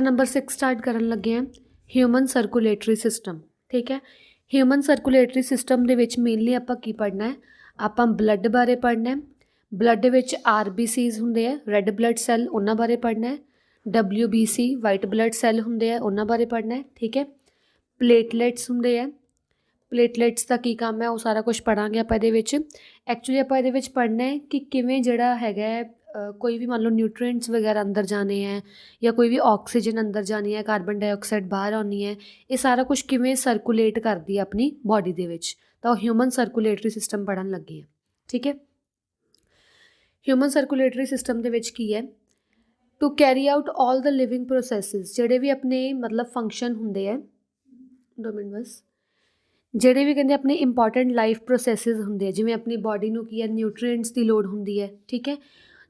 Number 6 start करन लगे हैं human circulatory system. ਠੀਕ ਹੈ, ਹਿਊਮਨ ਸਰਕੂਲੇਟਰੀ ਸਿਸਟਮ ਦੇ ਵਿੱਚ ਮੇਨਲੀ ਆਪਾਂ ਕੀ ਪੜ੍ਹਨਾ ਹੈ, ਆਪਾਂ ਬਲੱਡ ਬਾਰੇ ਪੜ੍ਹਨਾ ਹੈ। ਬਲੱਡ ਵਿੱਚ RBCs ਹੁੰਦੇ ਆ, ਰੈੱਡ ਬਲੱਡ ਸੈੱਲ, ਉਹਨਾਂ ਬਾਰੇ ਪੜ੍ਹਨਾ ਹੈ। WBC ਵਾਈਟ ਬਲੱਡ ਸੈੱਲ ਹੁੰਦੇ ਆ, ਉਹਨਾਂ ਬਾਰੇ ਪੜ੍ਹਨਾ ਹੈ। ਠੀਕ ਹੈ, ਪਲੇਟਲੇਟਸ ਹੁੰਦੇ ਆ, ਪਲੇਟਲੇਟਸ ਦਾ ਕੀ ਕੰਮ ਹੈ ਉਹ ਸਾਰਾ ਕੁਛ ਪੜ੍ਹਾਂਗੇ ਆਪਾਂ ਇਹਦੇ ਵਿੱਚ। ਐਕਚੁਅਲੀ ਆਪਾਂ ਇਹਦੇ ਵਿੱਚ ਪੜ੍ਹਨਾ ਹੈ ਕਿ ਕਿਵੇਂ ਜਿਹੜਾ ਹੈਗਾ ਕੋਈ ਵੀ ਮੰਨ ਲਓ ਨਿਊਟ੍ਰੀਐਂਟਸ ਵਗੈਰਾ ਅੰਦਰ ਜਾਣੇ ਹੈ ਜਾਂ ਕੋਈ ਵੀ ਆਕਸੀਜਨ ਅੰਦਰ ਜਾਣੀ ਹੈ, ਕਾਰਬਨ ਡਾਈਆਕਸਾਈਡ ਬਾਹਰ ਆਉਣੀ ਹੈ, ਇਹ ਸਾਰਾ ਕੁਛ ਕਿਵੇਂ ਸਰਕੂਲੇਟ ਕਰਦੀ ਹੈ ਆਪਣੀ ਬੋਡੀ ਦੇ ਵਿੱਚ। ਤਾਂ ਉਹ ਹਿਊਮਨ ਸਰਕੂਲੇਟਰੀ ਸਿਸਟਮ ਪੜ੍ਹਨ ਲੱਗੇ ਆ। ਠੀਕ ਹੈ, ਹਿਊਮਨ ਸਰਕੂਲੇਟਰੀ ਸਿਸਟਮ ਦੇ ਵਿੱਚ ਕੀ ਹੈ, to carry out all the living processes, ਜਿਹੜੇ ਵੀ ਆਪਣੇ ਮਤਲਬ ਫੰਕਸ਼ਨ ਹੁੰਦੇ ਹੈ, 2 ਮਿੰਟ ਬਸ, ਜਿਹੜੇ ਵੀ ਕਹਿੰਦੇ ਆਪਣੇ ਇੰਪੋਰਟੈਂਟ ਲਾਈਫ ਪ੍ਰੋਸੈਸਿਸ ਹੁੰਦੇ ਆ, ਜਿਵੇਂ ਆਪਣੀ ਬੋਡੀ ਨੂੰ ਕੀ ਹੈ ਨਿਊਟ੍ਰੀਐਂਟਸ ਦੀ ਲੋੜ ਹੁੰਦੀ ਹੈ। ਠੀਕ ਹੈ,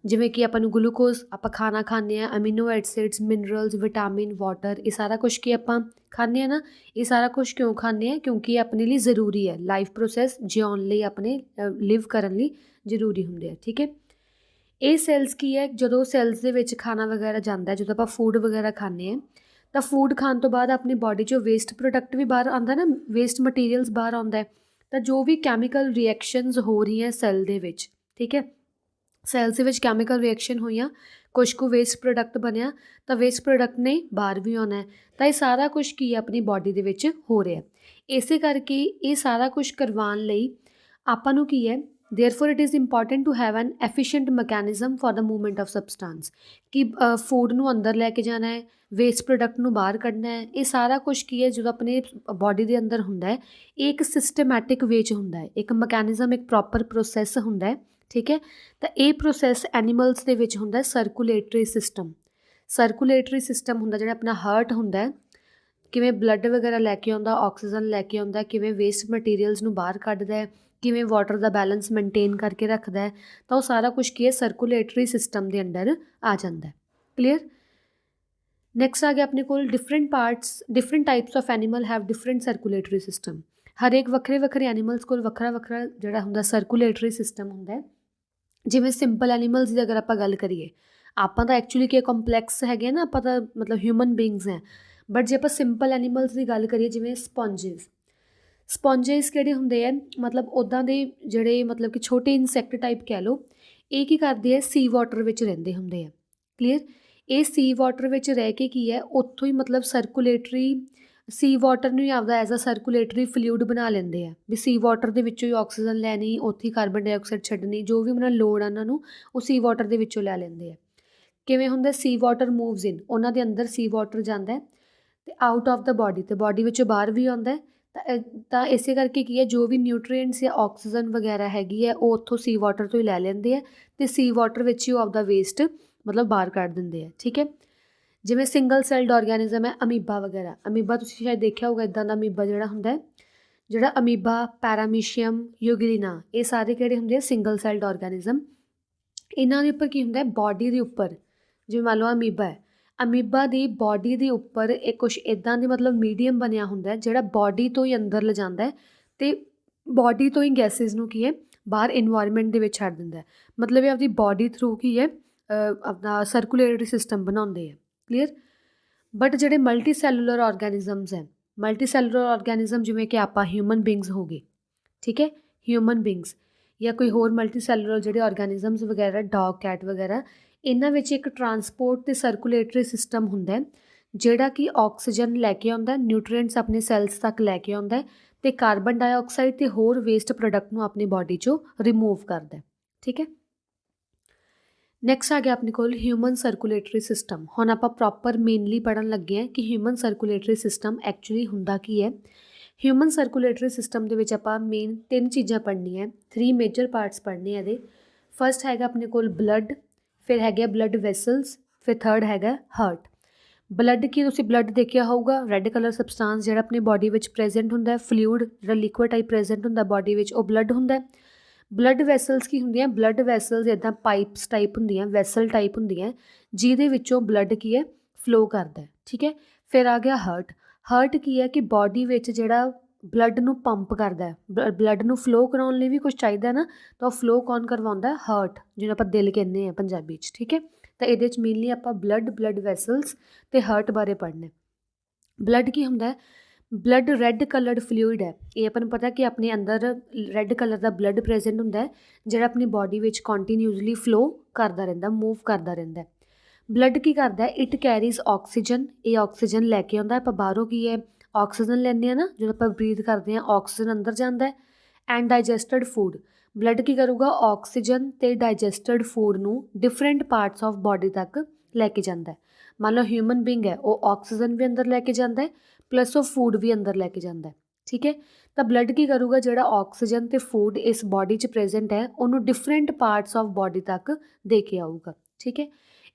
ਜਿਵੇਂ ਕਿ ਆਪਾਂ ਨੂੰ ਗਲੂਕੋਜ਼, ਆਪਾਂ ਖਾਣਾ ਖਾਂਦੇ ਹਾਂ, amino acids, minerals, vitamin, water, ਇਹ ਸਾਰਾ ਕੁਛ ਕੀ ਆਪਾਂ ਖਾਂਦੇ ਹਾਂ ਨਾ। ਇਹ ਸਾਰਾ ਕੁਛ ਕਿਉਂ ਖਾਂਦੇ ਹਾਂ, ਕਿਉਂਕਿ ਇਹ ਆਪਣੇ ਲਈ ਜ਼ਰੂਰੀ ਹੈ, ਲਾਈਫ ਪ੍ਰੋਸੈਸ ਜਿਉਣ ਲਈ, ਆਪਣੇ ਲਿਵ ਕਰਨ ਲਈ ਜ਼ਰੂਰੀ ਹੁੰਦੇ ਆ। ਠੀਕ ਹੈ, ਇਹ ਸੈੱਲਸ ਕੀ ਹੈ, ਜਦੋਂ ਸੈੱਲਸ ਦੇ ਵਿੱਚ ਖਾਣਾ ਵਗੈਰਾ ਜਾਂਦਾ, ਜਦੋਂ ਆਪਾਂ ਫੂਡ ਵਗੈਰਾ ਖਾਂਦੇ ਹਾਂ ਤਾਂ ਫੂਡ ਖਾਣ ਤੋਂ ਬਾਅਦ ਆਪਣੀ ਬੋਡੀ 'ਚੋਂ ਵੇਸਟ ਪ੍ਰੋਡਕਟ ਵੀ ਬਾਹਰ ਆਉਂਦਾ ਨਾ, ਵੇਸਟ ਮਟੀਰੀਅਲਸ ਬਾਹਰ ਆਉਂਦਾ। ਤਾਂ ਜੋ ਵੀ ਕੈਮੀਕਲ ਰਿਐਕਸ਼ਨਸ ਹੋ ਰਹੀਆਂ ਸੈੱਲ ਦੇ ਵਿੱਚ, ਠੀਕ ਹੈ, ਸੈੱਲਸ ਦੇ ਵਿੱਚ ਕੈਮੀਕਲ ਰਿਐਕਸ਼ਨ ਹੋਈਆਂ, ਕੁਛ ਕੁ ਵੇਸਟ ਪ੍ਰੋਡਕਟ ਬਣਿਆ, ਤਾਂ ਵੇਸਟ ਪ੍ਰੋਡਕਟ ਨੇ ਬਾਹਰ ਵੀ ਆਉਣਾ। ਤਾਂ ਇਹ ਸਾਰਾ ਕੁਛ ਕੀ ਹੈ ਆਪਣੀ ਬੋਡੀ ਦੇ ਵਿੱਚ ਹੋ ਰਿਹਾ। ਇਸੇ ਕਰਕੇ ਇਹ ਸਾਰਾ ਕੁਛ ਕਰਵਾਉਣ ਲਈ ਆਪਾਂ ਨੂੰ ਕੀ ਹੈ, therefore it is important to have an efficient mechanism for the movement of substance, ਕਿ ਫੂਡ ਨੂੰ ਅੰਦਰ ਲੈ ਕੇ ਜਾਣਾ ਹੈ, ਵੇਸਟ ਪ੍ਰੋਡਕਟ ਨੂੰ ਬਾਹਰ ਕੱਢਣਾ ਹੈ। ਇਹ ਸਾਰਾ ਕੁਛ ਕੀ ਹੈ ਜਦੋਂ ਆਪਣੇ ਬੋਡੀ ਦੇ ਅੰਦਰ ਹੁੰਦਾ ਹੈ, ਇਹ ਇੱਕ ਸਿਸਟਮੈਟਿਕ ਵੇ 'ਚ ਹੁੰਦਾ ਹੈ, ਇੱਕ ਮਕੈਨਿਜ਼ਮ, ਇੱਕ ਪ੍ਰੋਪਰ ਪ੍ਰੋਸੈਸ ਹੁੰਦਾ ਹੈ। ਠੀਕ ਹੈ, ਤਾਂ ਇਹ ਪ੍ਰੋਸੈਸ ਐਨੀਮਲਸ ਦੇ ਵਿੱਚ ਹੁੰਦਾ ਸਰਕੂਲੇਟਰੀ ਸਿਸਟਮ। ਸਰਕੂਲੇਟਰੀ ਸਿਸਟਮ ਹੁੰਦਾ ਜਿਹੜਾ ਆਪਣਾ ਹਾਰਟ ਹੁੰਦਾ, ਕਿਵੇਂ ਬਲੱਡ ਵਗੈਰਾ ਲੈ ਕੇ ਆਉਂਦਾ, ਆਕਸੀਜਨ ਲੈ ਕੇ ਆਉਂਦਾ, ਕਿਵੇਂ ਵੇਸਟ ਮਟੀਰੀਅਲਸ ਨੂੰ ਬਾਹਰ ਕੱਢਦਾ, ਕਿਵੇਂ ਵਾਟਰ ਦਾ ਬੈਲੈਂਸ ਮੇਨਟੇਨ ਕਰਕੇ ਰੱਖਦਾ ਹੈ। ਤਾਂ ਉਹ ਸਾਰਾ ਕੁਛ ਕੀ ਹੈ ਸਰਕੂਲੇਟਰੀ ਸਿਸਟਮ ਦੇ ਅੰਡਰ ਆ ਜਾਂਦਾ। ਕਲੀਅਰ। ਨੈਕਸਟ ਆ ਗਿਆ ਆਪਣੇ ਕੋਲ different parts, different types of animal have different circulatory system. ਹਰੇਕ ਵੱਖਰੇ ਵੱਖਰੇ ਐਨੀਮਲਸ ਕੋਲ ਵੱਖਰਾ ਵੱਖਰਾ ਜਿਹੜਾ ਹੁੰਦਾ ਸਰਕੂਲੇਟਰੀ ਸਿਸਟਮ ਹੁੰਦਾ। ਜਿਵੇਂ ਸਿੰਪਲ ਐਨੀਮਲਸ ਦੀ ਅਗਰ ਆਪਾਂ ਗੱਲ ਕਰੀਏ, ਆਪਾਂ ਤਾਂ ਐਕਚੁਅਲੀ ਕੀ ਕੰਪਲੈਕਸ ਹੈਗੇ ਨਾ, ਆਪਾਂ ਤਾਂ ਮਤਲਬ ਹਿਊਮਨ ਬੀਇੰਗਸ ਹੈ। ਬਟ ਜੇ ਆਪਾਂ ਸਿੰਪਲ ਐਨੀਮਲਸ ਦੀ ਗੱਲ ਕਰੀਏ, ਜਿਵੇਂ ਸਪੌਂਜਿਸ, ਸਪੌਂਜਿਸ ਕਿਹੜੇ ਹੁੰਦੇ ਆ, ਮਤਲਬ ਉੱਦਾਂ ਦੇ ਜਿਹੜੇ ਮਤਲਬ ਕਿ ਛੋਟੇ ਇਨਸੈਕਟ ਟਾਈਪ ਕਹਿ ਲਓ। ਇਹ ਕੀ ਕਰਦੇ ਆ, ਸੀ ਵਾਟਰ ਵਿੱਚ ਰਹਿੰਦੇ ਹੁੰਦੇ ਆ। ਕਲੀਅਰ। ਇਹ ਸੀ ਵਾਟਰ ਵਿੱਚ ਰਹਿ ਕੇ ਕੀ ਹੈ, ਉੱਥੋਂ ਹੀ ਮਤਲਬ ਸਰਕੂਲੇਟਰੀ, ਸੀ ਵਾਟਰ ਨੂੰ ਹੀ ਆਪਦਾ ਐਜ਼ ਅ ਸਰਕੂਲੇਟਰੀ ਫਲੂਇਡ ਬਣਾ ਲੈਂਦੇ ਆ, ਵੀ ਸੀ ਵਾਟਰ ਦੇ ਵਿੱਚੋਂ ਹੀ ਆਕਸੀਜਨ ਲੈਣੀ, ਉੱਥੇ ਹੀ ਕਾਰਬਨ ਡਾਈਆਕਸਾਈਡ ਛੱਡਣੀ, ਜੋ ਵੀ ਉਹਨਾਂ ਨੂੰ ਲੋੜ ਆ ਉਹਨਾਂ ਨੂੰ ਉਹ ਸੀ ਵਾਟਰ ਦੇ ਵਿੱਚੋਂ ਲੈ ਲੈਂਦੇ ਆ। ਕਿਵੇਂ ਹੁੰਦਾ, ਸੀ ਵਾਟਰ ਮੂਵਸ ਇਨ, ਉਹਨਾਂ ਦੇ ਅੰਦਰ ਸੀ ਵਾਟਰ ਜਾਂਦਾ ਅਤੇ ਆਊਟ ਆਫ ਦਾ ਬੋਡੀ, ਅਤੇ ਬੋਡੀ ਵਿੱਚੋਂ ਬਾਹਰ ਵੀ ਆਉਂਦਾ। ਤਾਂ ਇਸੇ ਕਰਕੇ ਕੀ ਹੈ, ਜੋ ਵੀ ਨਿਊਟਰੀਐਂਟਸ ਜਾਂ ਆਕਸੀਜਨ ਵਗੈਰਾ ਹੈਗੀ ਹੈ ਉਹ ਉੱਥੋਂ ਸੀ ਵਾਟਰ ਤੋਂ ਹੀ ਲੈ ਲੈਂਦੇ ਆ, ਅਤੇ ਸੀ ਵਾਟਰ ਵਿੱਚ ਹੀ ਉਹ ਆਪਦਾ ਵੇਸਟ ਮਤਲਬ ਬਾਹਰ ਕੱਢ ਦਿੰਦੇ ਆ। ਠੀਕ ਹੈ, ਜਿਵੇਂ ਸਿੰਗਲ ਸੈਲਡ ਔਰਗੈਨਿਜ਼ਮ ਹੈ ਅਮੀਬਾ ਵਗੈਰਾ। ਅਮੀਬਾ ਤੁਸੀਂ ਸ਼ਾਇਦ ਦੇਖਿਆ ਹੋਊਗਾ, ਇੱਦਾਂ ਦਾ ਅਮੀਬਾ ਜਿਹੜਾ ਹੁੰਦਾ, ਜਿਹੜਾ ਅਮੀਬਾ, ਪੈਰਾਮੀਸ਼ੀਅਮ, ਯੂਗਲੀਨਾ, ਇਹ ਸਾਰੇ ਕਿਹੜੇ ਹੁੰਦੇ ਆ, ਸਿੰਗਲ ਸੈਲਡ ਔਰਗੈਨਿਜ਼ਮ। ਇਹਨਾਂ ਦੇ ਉੱਪਰ ਕੀ ਹੁੰਦਾ, ਬੋਡੀ ਦੇ ਉੱਪਰ, ਜਿਵੇਂ ਮੰਨ ਲਓ ਅਮੀਬਾ ਹੈ, ਅਮੀਬਾ ਦੀ ਬੋਡੀ ਦੇ ਉੱਪਰ ਇਹ ਕੁਛ ਇੱਦਾਂ ਦੇ ਮਤਲਬ ਮੀਡੀਅਮ ਬਣਿਆ ਹੁੰਦਾ ਜਿਹੜਾ ਬੋਡੀ ਤੋਂ ਹੀ ਅੰਦਰ ਲਿਜਾਂਦਾ ਅਤੇ ਬੋਡੀ ਤੋਂ ਹੀ ਗੈਸਿਸ ਨੂੰ ਕੀ ਹੈ ਬਾਹਰ ਇਨਵਾਇਰਮੈਂਟ ਦੇ ਵਿੱਚ ਛੱਡ ਦਿੰਦਾ। ਮਤਲਬ ਇਹ ਆਪਦੀ ਬੋਡੀ ਥਰੂ ਕੀ ਹੈ ਆਪਣਾ ਸਰਕੂਲੇਟਰੀ ਸਿਸਟਮ ਬਣਾਉਂਦੇ ਆ। ਕਲੀਅਰ। ਬਟ ਜਿਹੜੇ ਮਲਟੀ ਸੈਲੂਲਰ ਔਰਗੈਨਿਜ਼ਮਸ ਹੈ, ਮਲਟੀ ਸੈਲੂਲਰ ਔਰਗੈਨਿਜ਼ਮ ਜਿਵੇਂ ਕਿ ਆਪਾਂ ਹਿਊਮਨ ਬੀਇੰਗਸ ਹੋ ਗਏ, ਠੀਕ ਹੈ, ਹਿਊਮਨ ਬੀਇੰਗਸ ਜਾਂ ਕੋਈ ਹੋਰ ਮਲਟੀ ਸੈਲੂਲਰ ਜਿਹੜੇ ਔਰਗੈਨਿਜ਼ਮਸ ਵਗੈਰਾ, ਡੌਗ, ਕੈਟ ਵਗੈਰਾ, ਇਹਨਾਂ ਵਿੱਚ ਇੱਕ ਟਰਾਂਸਪੋਰਟ ਅਤੇ ਸਰਕੂਲੇਟਰੀ ਸਿਸਟਮ ਹੁੰਦਾ ਜਿਹੜਾ ਕਿ ਆਕਸੀਜਨ ਲੈ ਕੇ ਆਉਂਦਾ, ਨਿਊਟਰੀਐਂਟਸ ਆਪਣੇ ਸੈਲਸ ਤੱਕ ਲੈ ਕੇ ਆਉਂਦਾ ਅਤੇ ਕਾਰਬਨ ਡਾਈਆਕਸਾਈਡ ਅਤੇ ਹੋਰ ਵੇਸਟ ਪ੍ਰੋਡਕਟ ਨੂੰ ਆਪਣੀ ਬੋਡੀ 'ਚੋਂ ਰਿਮੂਵ ਕਰਦਾ। ਠੀਕ ਹੈ, ਨੈਕਸਟ ਆ ਗਿਆ ਆਪਣੇ ਕੋਲ ਹਿਊਮਨ ਸਰਕੂਲੇਟਰੀ ਸਿਸਟਮ। ਹੁਣ ਆਪਾਂ ਪ੍ਰੋਪਰ ਮੇਨਲੀ ਪੜ੍ਹਨ ਲੱਗੇ ਹਾਂ ਕਿ ਹਿਊਮਨ ਸਰਕੂਲੇਟਰੀ ਸਿਸਟਮ ਐਕਚੁਅਲੀ ਹੁੰਦਾ ਕੀ ਹੈ। ਹਿਊਮਨ ਸਰਕੂਲੇਟਰੀ ਸਿਸਟਮ ਦੇ ਵਿੱਚ ਆਪਾਂ ਮੇਨ 3 ਚੀਜ਼ਾਂ ਪੜ੍ਹਨੀਆਂ, 3 ਮੇਜਰ ਪਾਰਟਸ ਪੜ੍ਹਨੇ ਆ ਇਹਦੇ। ਫਸਟ ਹੈਗਾ ਆਪਣੇ ਕੋਲ ਬਲੱਡ, ਫਿਰ ਹੈਗੇ ਬਲੱਡ ਵੈਸਲਸ, ਫਿਰ ਥਰਡ ਹੈਗਾ ਹਾਰਟ। ਬਲੱਡ ਕੀ, ਤੁਸੀਂ ਬਲੱਡ ਦੇਖਿਆ ਹੋਊਗਾ, ਰੈੱਡ ਕਲਰ ਸਬਸਟਾਂਸ ਜਿਹੜਾ ਆਪਣੀ ਬੋਡੀ ਵਿੱਚ ਪ੍ਰੈਜੈਂਟ ਹੁੰਦਾ, ਫਲੂਇਡ ਜਿਹੜਾ ਲਿਕੁਇਡ ਟਾਈਪ ਪ੍ਰੈਜੈਂਟ ਹੁੰਦਾ ਬੋਡੀ ਵਿੱਚ, ਉਹ ਬਲੱਡ ਹੁੰਦਾ। ਬਲੱਡ ਵੈਸਲਸ ਕੀ ਹੁੰਦੀਆਂ, ਬਲੱਡ ਵੈਸਲਸ ਇੱਦਾਂ ਪਾਈਪਸ ਟਾਈਪ ਹੁੰਦੀਆਂ, ਵੈਸਲ ਟਾਈਪ ਹੁੰਦੀਆਂ, ਜਿਹਦੇ ਵਿੱਚੋਂ ਬਲੱਡ ਕੀ ਹੈ ਫਲੋ ਕਰਦਾ। ਠੀਕ ਹੈ, ਫਿਰ ਆ ਗਿਆ ਹਾਰਟ। ਹਾਰਟ ਕੀ ਹੈ ਕਿ ਬੋਡੀ ਵਿੱਚ ਜਿਹੜਾ ਬਲੱਡ ਨੂੰ ਪੰਪ ਕਰਦਾ, ਬਲੱਡ ਨੂੰ ਫਲੋ ਕਰਾਉਣ ਲਈ ਵੀ ਕੁਛ ਚਾਹੀਦਾ ਨਾ, ਤਾਂ ਉਹ ਫਲੋ ਕੌਣ ਕਰਵਾਉਂਦਾ, ਹਾਰਟ, ਜਿਹਨੂੰ ਆਪਾਂ ਦਿਲ ਕਹਿੰਦੇ ਹਾਂ ਪੰਜਾਬੀ 'ਚ। ਠੀਕ ਹੈ, ਤਾਂ ਇਹਦੇ 'ਚ ਮੇਨਲੀ ਆਪਾਂ ਬਲੱਡ ਵੈਸਲਸ ਤੇ ਹਾਰਟ ਬਾਰੇ ਪੜ੍ਹਨਾ। ਬਲੱਡ ਕੀ ਹੁੰਦਾ ਹੈ? ਬਲੱਡ ਰੈੱਡ ਕਲਰਡ ਫਲੂਇਡ ਹੈ। ਇਹ ਆਪਾਂ ਨੂੰ ਪਤਾ ਕਿ ਆਪਣੇ ਅੰਦਰ ਰੈੱਡ ਕਲਰ ਦਾ ਬਲੱਡ ਪ੍ਰੈਜੈਂਟ ਹੁੰਦਾ ਹੈ, ਜਿਹੜਾ ਆਪਣੀ ਬਾਡੀ ਵਿੱਚ ਕੰਟੀਨਿਊਸਲੀ ਫਲੋ ਕਰਦਾ ਰਹਿੰਦਾ, ਮੂਵ ਕਰਦਾ ਰਹਿੰਦਾ। ਬਲੱਡ ਕੀ ਕਰਦਾ? ਇਟ ਕੈਰੀਜ਼ ਆਕਸੀਜਨ, ਇਹ ਆਕਸੀਜਨ ਲੈ ਕੇ ਆਉਂਦਾ। ਆਪਾਂ ਬਾਹਰੋਂ ਕੀ ਹੈ ਆਕਸੀਜਨ ਲੈਂਦੇ ਹਾਂ ਨਾ, ਜਦੋਂ ਆਪਾਂ ਬਰੀਥ ਕਰਦੇ ਹਾਂ ਆਕਸੀਜਨ ਅੰਦਰ ਜਾਂਦਾ। ਐਂਡ ਡਾਈਜੈਸਟਡ ਫੂਡ, ਬਲੱਡ ਕੀ ਕਰੂਗਾ? ਆਕਸੀਜਨ ਅਤੇ ਡਾਈਜੈਸਟਡ ਫੂਡ ਨੂੰ ਡਿਫਰੈਂਟ ਪਾਰਟਸ ਆਫ ਬਾਡੀ ਤੱਕ ਲੈ ਕੇ ਜਾਂਦਾ। ਮੰਨ ਲਓ ਹਿਊਮਨ ਬੀਂਗ ਹੈ, ਉਹ ਆਕਸੀਜਨ ਵੀ ਅੰਦਰ ਲੈ ਕੇ ਜਾਂਦਾ ਪਲੱਸ ਉਹ ਫੂਡ ਵੀ ਅੰਦਰ ਲੈ ਕੇ ਜਾਂਦਾ। ਠੀਕ ਹੈ, ਤਾਂ ਬਲੱਡ ਕੀ ਕਰੂਗਾ? ਜਿਹੜਾ ਆਕਸੀਜਨ ਅਤੇ ਫੂਡ ਇਸ ਬਾਡੀ 'ਚ ਪ੍ਰੈਜੈਂਟ ਹੈ ਉਹਨੂੰ ਡਿਫਰੈਂਟ ਪਾਰਟਸ ਆਫ ਬਾਡੀ ਤੱਕ ਦੇ ਕੇ ਆਊਗਾ। ਠੀਕ ਹੈ,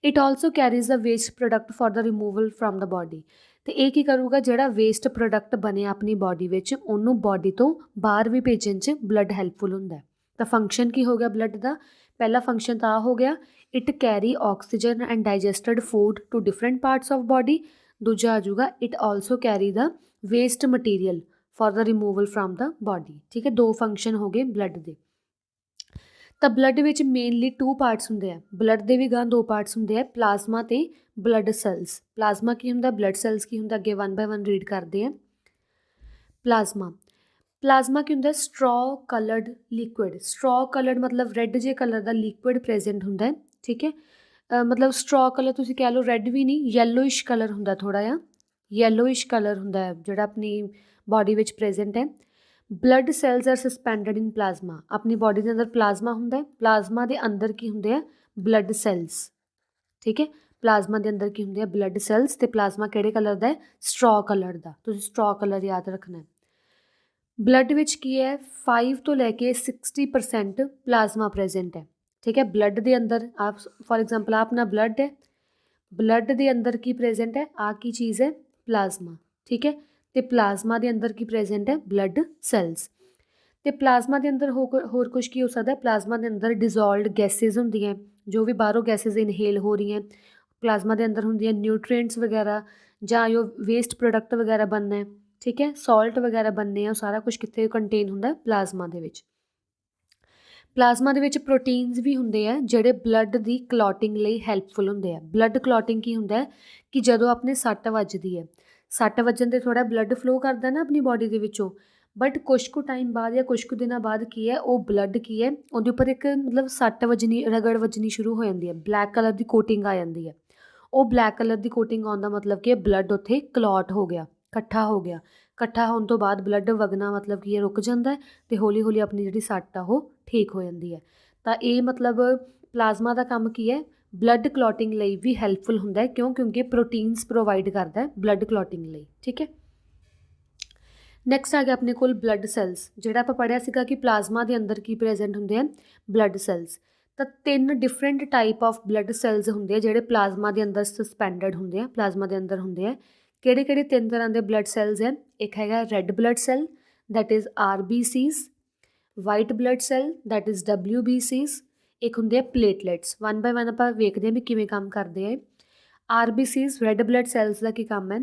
it also carries a waste product for the removal from the body, ਅਤੇ ਇਹ ਕੀ ਕਰੂਗਾ? ਜਿਹੜਾ ਵੇਸਟ ਪ੍ਰੋਡਕਟ ਬਣਿਆ ਆਪਣੀ ਬਾਡੀ ਵਿੱਚ ਉਹਨੂੰ ਬਾਡੀ ਤੋਂ ਬਾਹਰ ਵੀ ਭੇਜਣ 'ਚ ਬਲੱਡ ਹੈਲਪਫੁਲ ਹੁੰਦਾ। ਤਾਂ ਫੰਕਸ਼ਨ ਕੀ ਹੋ ਗਿਆ ਬਲੱਡ ਦਾ? ਪਹਿਲਾ ਫੰਕਸ਼ਨ ਤਾਂ ਹੋ ਗਿਆ it carry oxygen and digested food to different parts of body. ਦੂਜਾ ਆ ਜਾਊਗਾ it also carry the waste material for the removal from the body. ਠੀਕ ਹੈ, ਦੋ ਫੰਕਸ਼ਨ ਹੋ ਗਏ ਬਲੱਡ ਦੇ। ਤਾਂ ਬਲੱਡ ਵਿੱਚ ਮੇਨਲੀ 2 ਪਾਰਟਸ ਹੁੰਦੇ ਆ। ਬਲੱਡ ਦੇ ਵੀ ਗਾਂ 2 ਪਾਰਟਸ ਹੁੰਦੇ ਆ, ਪਲਾਜ਼ਮਾ ਅਤੇ ਬਲੱਡ ਸੈਲਸ। ਪਲਾਜ਼ਮਾ ਕੀ ਹੁੰਦਾ? ਬਲੱਡ ਸੈਲਸ ਕੀ ਹੁੰਦਾ? ਅੱਗੇ 1 ਬਾਏ 1 ਰੀਡ ਕਰਦੇ ਆ। ਪਲਾਜ਼ਮਾ ਕੀ ਹੁੰਦਾ? ਸਟ੍ਰॉ ਕਲਰਡ ਲਿਕੁਇਡ। ਸਟ੍ਰॉ ਕਲਰਡ ਮਤਲਬ ਰੈੱਡ ਜੇ ਕਲਰ ਦਾ ਲਿਕੁਇਡ ਪ੍ਰੈਜੈਂਟ ਹੁੰਦਾ ਹੈ। ਠੀਕ ਹੈ, ਮਤਲਬ ਸਟ੍ਰॉ ਕਲਰ ਤੁਸੀਂ ਕਹਿ ਲਓ, ਰੈੱਡ ਵੀ ਨਹੀਂ, ਯੈਲੋਇਸ਼ ਕਲਰ ਹੁੰਦਾ, ਥੋੜ੍ਹਾ ਜਿਹਾ ਯੈਲੋਇਸ਼ ਕਲਰ ਹੁੰਦਾ ਹੈ ਜਿਹੜਾ ਆਪਣੀ ਬਾਡੀ ਵਿੱਚ ਪ੍ਰੈਜੈਂਟ ਹੈ। ਬਲੱਡ ਸੈਲਸ ਆਰ ਸਸਪੈਂਡਡ ਇਨ ਪਲਾਜ਼ਮਾ। ਆਪਣੀ ਬਾਡੀ ਦੇ ਅੰਦਰ ਪਲਾਜ਼ਮਾ ਹੁੰਦਾ ਹੈ, ਪਲਾਜ਼ਮਾ ਦੇ ਅੰਦਰ ਕੀ ਹੁੰਦੇ ਆ? Blood cells. ਠੀਕ ਹੈ, ਪਲਾਜ਼ਮਾ ਦੇ ਅੰਦਰ ਕੀ ਹੁੰਦੇ ਆ? Blood cells. ਅਤੇ ਪਲਾਜ਼ਮਾ ਕਿਹੜੇ ਕਲਰ ਦਾ ਹੈ? ਸਟ੍ਰॉ ਕਲਰ ਦਾ। ਤੁਸੀਂ ਸਟ੍ਰॉ ਕਲਰ ਯਾਦ ਰੱਖਣਾ। ਬਲੱਡ ਵਿੱਚ ਕੀ ਹੈ? 5 ਤੋਂ ਲੈ ਕੇ 60% ਪਲਾਜ਼ਮਾ ਪ੍ਰੈਜੈਂਟ ਹੈ। ਠੀਕ ਹੈ, ਬਲੱਡ ਦੇ ਅੰਦਰ ਆਪ ਫॉर एग्जांपल ਆਪਣਾ ਬਲੱਡ ਹੈ, ਬਲੱਡ ਦੇ ਅੰਦਰ ਕੀ ਪ੍ਰੈਜੈਂਟ ਹੈ? ਆ ਕੀ ਚੀਜ਼ ਹੈ? ਪਲਾਜ਼ਮਾ। ਠੀਕ ਹੈ, ਅਤੇ ਪਲਾਜ਼ਮਾ ਦੇ ਅੰਦਰ ਕੀ ਪ੍ਰੈਜੈਂਟ ਹੈ? Blood cells. ਅਤੇ ਪਲਾਜ਼ਮਾ ਦੇ ਅੰਦਰ ਹੋਰ ਕੁਛ ਕੀ ਹੋ ਸਕਦਾ? ਪਲਾਜ਼ਮਾ ਦੇ ਅੰਦਰ ਡਿਜ਼ੋਲਵਡ ਗੈਸਿਜ਼ ਹੁੰਦੀਆਂ, ਜੋ ਵੀ ਬਾਹਰੋਂ ਗੈਸਿਜ਼ ਇਨਹੇਲ ਹੋ ਰਹੀਆਂ ਪਲਾਜ਼ਮਾ ਦੇ ਅੰਦਰ ਹੁੰਦੀਆਂ, ਨਿਊਟ੍ਰੀਐਂਟਸ ਵਗੈਰਾ ਜਾਂ ਜੋ ਵੇਸਟ ਪ੍ਰੋਡਕਟ ਵਗੈਰਾ ਬਣਨਾ। ਠੀਕ ਹੈ, ਸਾਲਟ ਵਗੈਰਾ ਬਣਨੇ ਆ, ਉਹ ਸਾਰਾ ਕੁਛ ਕਿੱਥੇ ਕੰਟੇਨ ਹੁੰਦਾ? ਪਲਾਜ਼ਮਾ ਦੇ ਵਿੱਚ। ਪਲਾਜ਼ਮਾ ਦੇ ਵਿੱਚ ਪ੍ਰੋਟੀਨਸ ਵੀ ਹੁੰਦੇ ਆ ਜਿਹੜੇ ਬਲੱਡ ਦੀ ਕਲੌਟਿੰਗ ਲਈ ਹੈਲਪਫੁਲ ਹੁੰਦੇ ਆ। ਬਲੱਡ ਕਲੌਟਿੰਗ ਕੀ ਹੁੰਦਾ ਹੈ ਕਿ ਜਦੋਂ ਆਪਣੇ ਸੱਟ ਵੱਜਦੀ ਹੈ, ਸੱਟ ਵੱਜਣ 'ਤੇ ਥੋੜ੍ਹਾ ਬਲੱਡ ਫਲੋ ਕਰਦਾ ਨਾ ਆਪਣੀ ਬਾਡੀ ਦੇ ਵਿੱਚੋਂ, ਬਟ ਕੁਛ ਕੁ ਟਾਈਮ ਬਾਅਦ ਜਾਂ ਕੁਛ ਕੁ ਦਿਨਾਂ ਬਾਅਦ ਕੀ ਹੈ, ਉਹ ਬਲੱਡ ਕੀ ਹੈ, ਉਹਦੇ ਉੱਪਰ ਇੱਕ ਮਤਲਬ ਸੱਟ ਵੱਜਣੀ, ਰਗੜ ਵੱਜਣੀ ਸ਼ੁਰੂ ਹੋ ਜਾਂਦੀ ਹੈ, ਬਲੈਕ ਕਲਰ ਦੀ ਕੋਟਿੰਗ ਆ ਜਾਂਦੀ ਹੈ। ਉਹ ਬਲੈਕ ਕਲਰ ਦੀ ਕੋਟਿੰਗ ਆਉਣ ਦਾ ਮਤਲਬ ਕਿ ਬਲੱਡ ਉੱਥੇ ਕਲੌਟ ਹੋ ਗਿਆ, ਇਕੱਠਾ ਹੋ ਗਿਆ। ਇਕੱਠਾ ਹੋਣ ਤੋਂ ਬਾਅਦ ਬਲੱਡ ਵਗਣਾ ਮਤਲਬ ਕੀ ਹੈ? ਰੁਕ ਜਾਂਦਾ ਅਤੇ ਹੌਲੀ ਹੌਲੀ ਆਪਣੀ ਜਿਹੜੀ ਸੱਟ ਆ ਉਹ ਠੀਕ ਹੋ ਜਾਂਦੀ ਹੈ। ਤਾਂ ਇਹ ਮਤਲਬ ਪਲਾਜ਼ਮਾ ਦਾ ਕੰਮ ਕੀ ਹੈ? ਬਲੱਡ ਕਲੌਟਿੰਗ ਲਈ ਵੀ ਹੈਲਪਫੁਲ ਹੁੰਦਾ ਹੈ। ਕਿਉਂ? ਕਿਉਂਕਿ ਪ੍ਰੋਟੀਨਸ ਪ੍ਰੋਵਾਈਡ ਕਰਦਾ ਬਲੱਡ ਕਲੌਟਿੰਗ ਲਈ। ਠੀਕ ਹੈ, ਨੈਕਸਟ ਆ ਗਿਆ ਆਪਣੇ ਕੋਲ ਬਲੱਡ ਸੈਲਸ। ਜਿਹੜਾ ਆਪਾਂ ਪੜ੍ਹਿਆ ਸੀਗਾ ਕਿ ਪਲਾਜ਼ਮਾ ਦੇ ਅੰਦਰ ਕੀ ਪ੍ਰੈਜੈਂਟ ਹੁੰਦੇ ਆ? Blood cells. ਤਾਂ 3 different type of blood cells ਹੁੰਦੇ ਆ ਜਿਹੜੇ ਪਲਾਜ਼ਮਾ ਦੇ ਅੰਦਰ ਸਸਪੈਂਡਡ ਹੁੰਦੇ ਆ, ਪਲਾਜ਼ਮਾ ਦੇ ਅੰਦਰ ਹੁੰਦੇ ਆ। ਕਿਹੜੇ ਕਿਹੜੇ 3 ਤਰ੍ਹਾਂ ਦੇ ਬਲੱਡ ਸੈਲਸ ਹੈ? ਇੱਕ ਹੈਗਾ red blood cell, that is RBCs, white blood cell, that is WBCs, ਇੱਕ ਹੁੰਦੇ ਆ ਪਲੇਟਲੈਟਸ। 1 ਬਾਏ 1 ਆਪਾਂ ਵੇਖਦੇ ਹਾਂ ਵੀ ਕਿਵੇਂ ਕੰਮ ਕਰਦੇ ਆ। RBCs ਰੈੱਡ ਬਲੱਡ ਸੈਲਸ ਦਾ ਕੀ ਕੰਮ ਹੈ?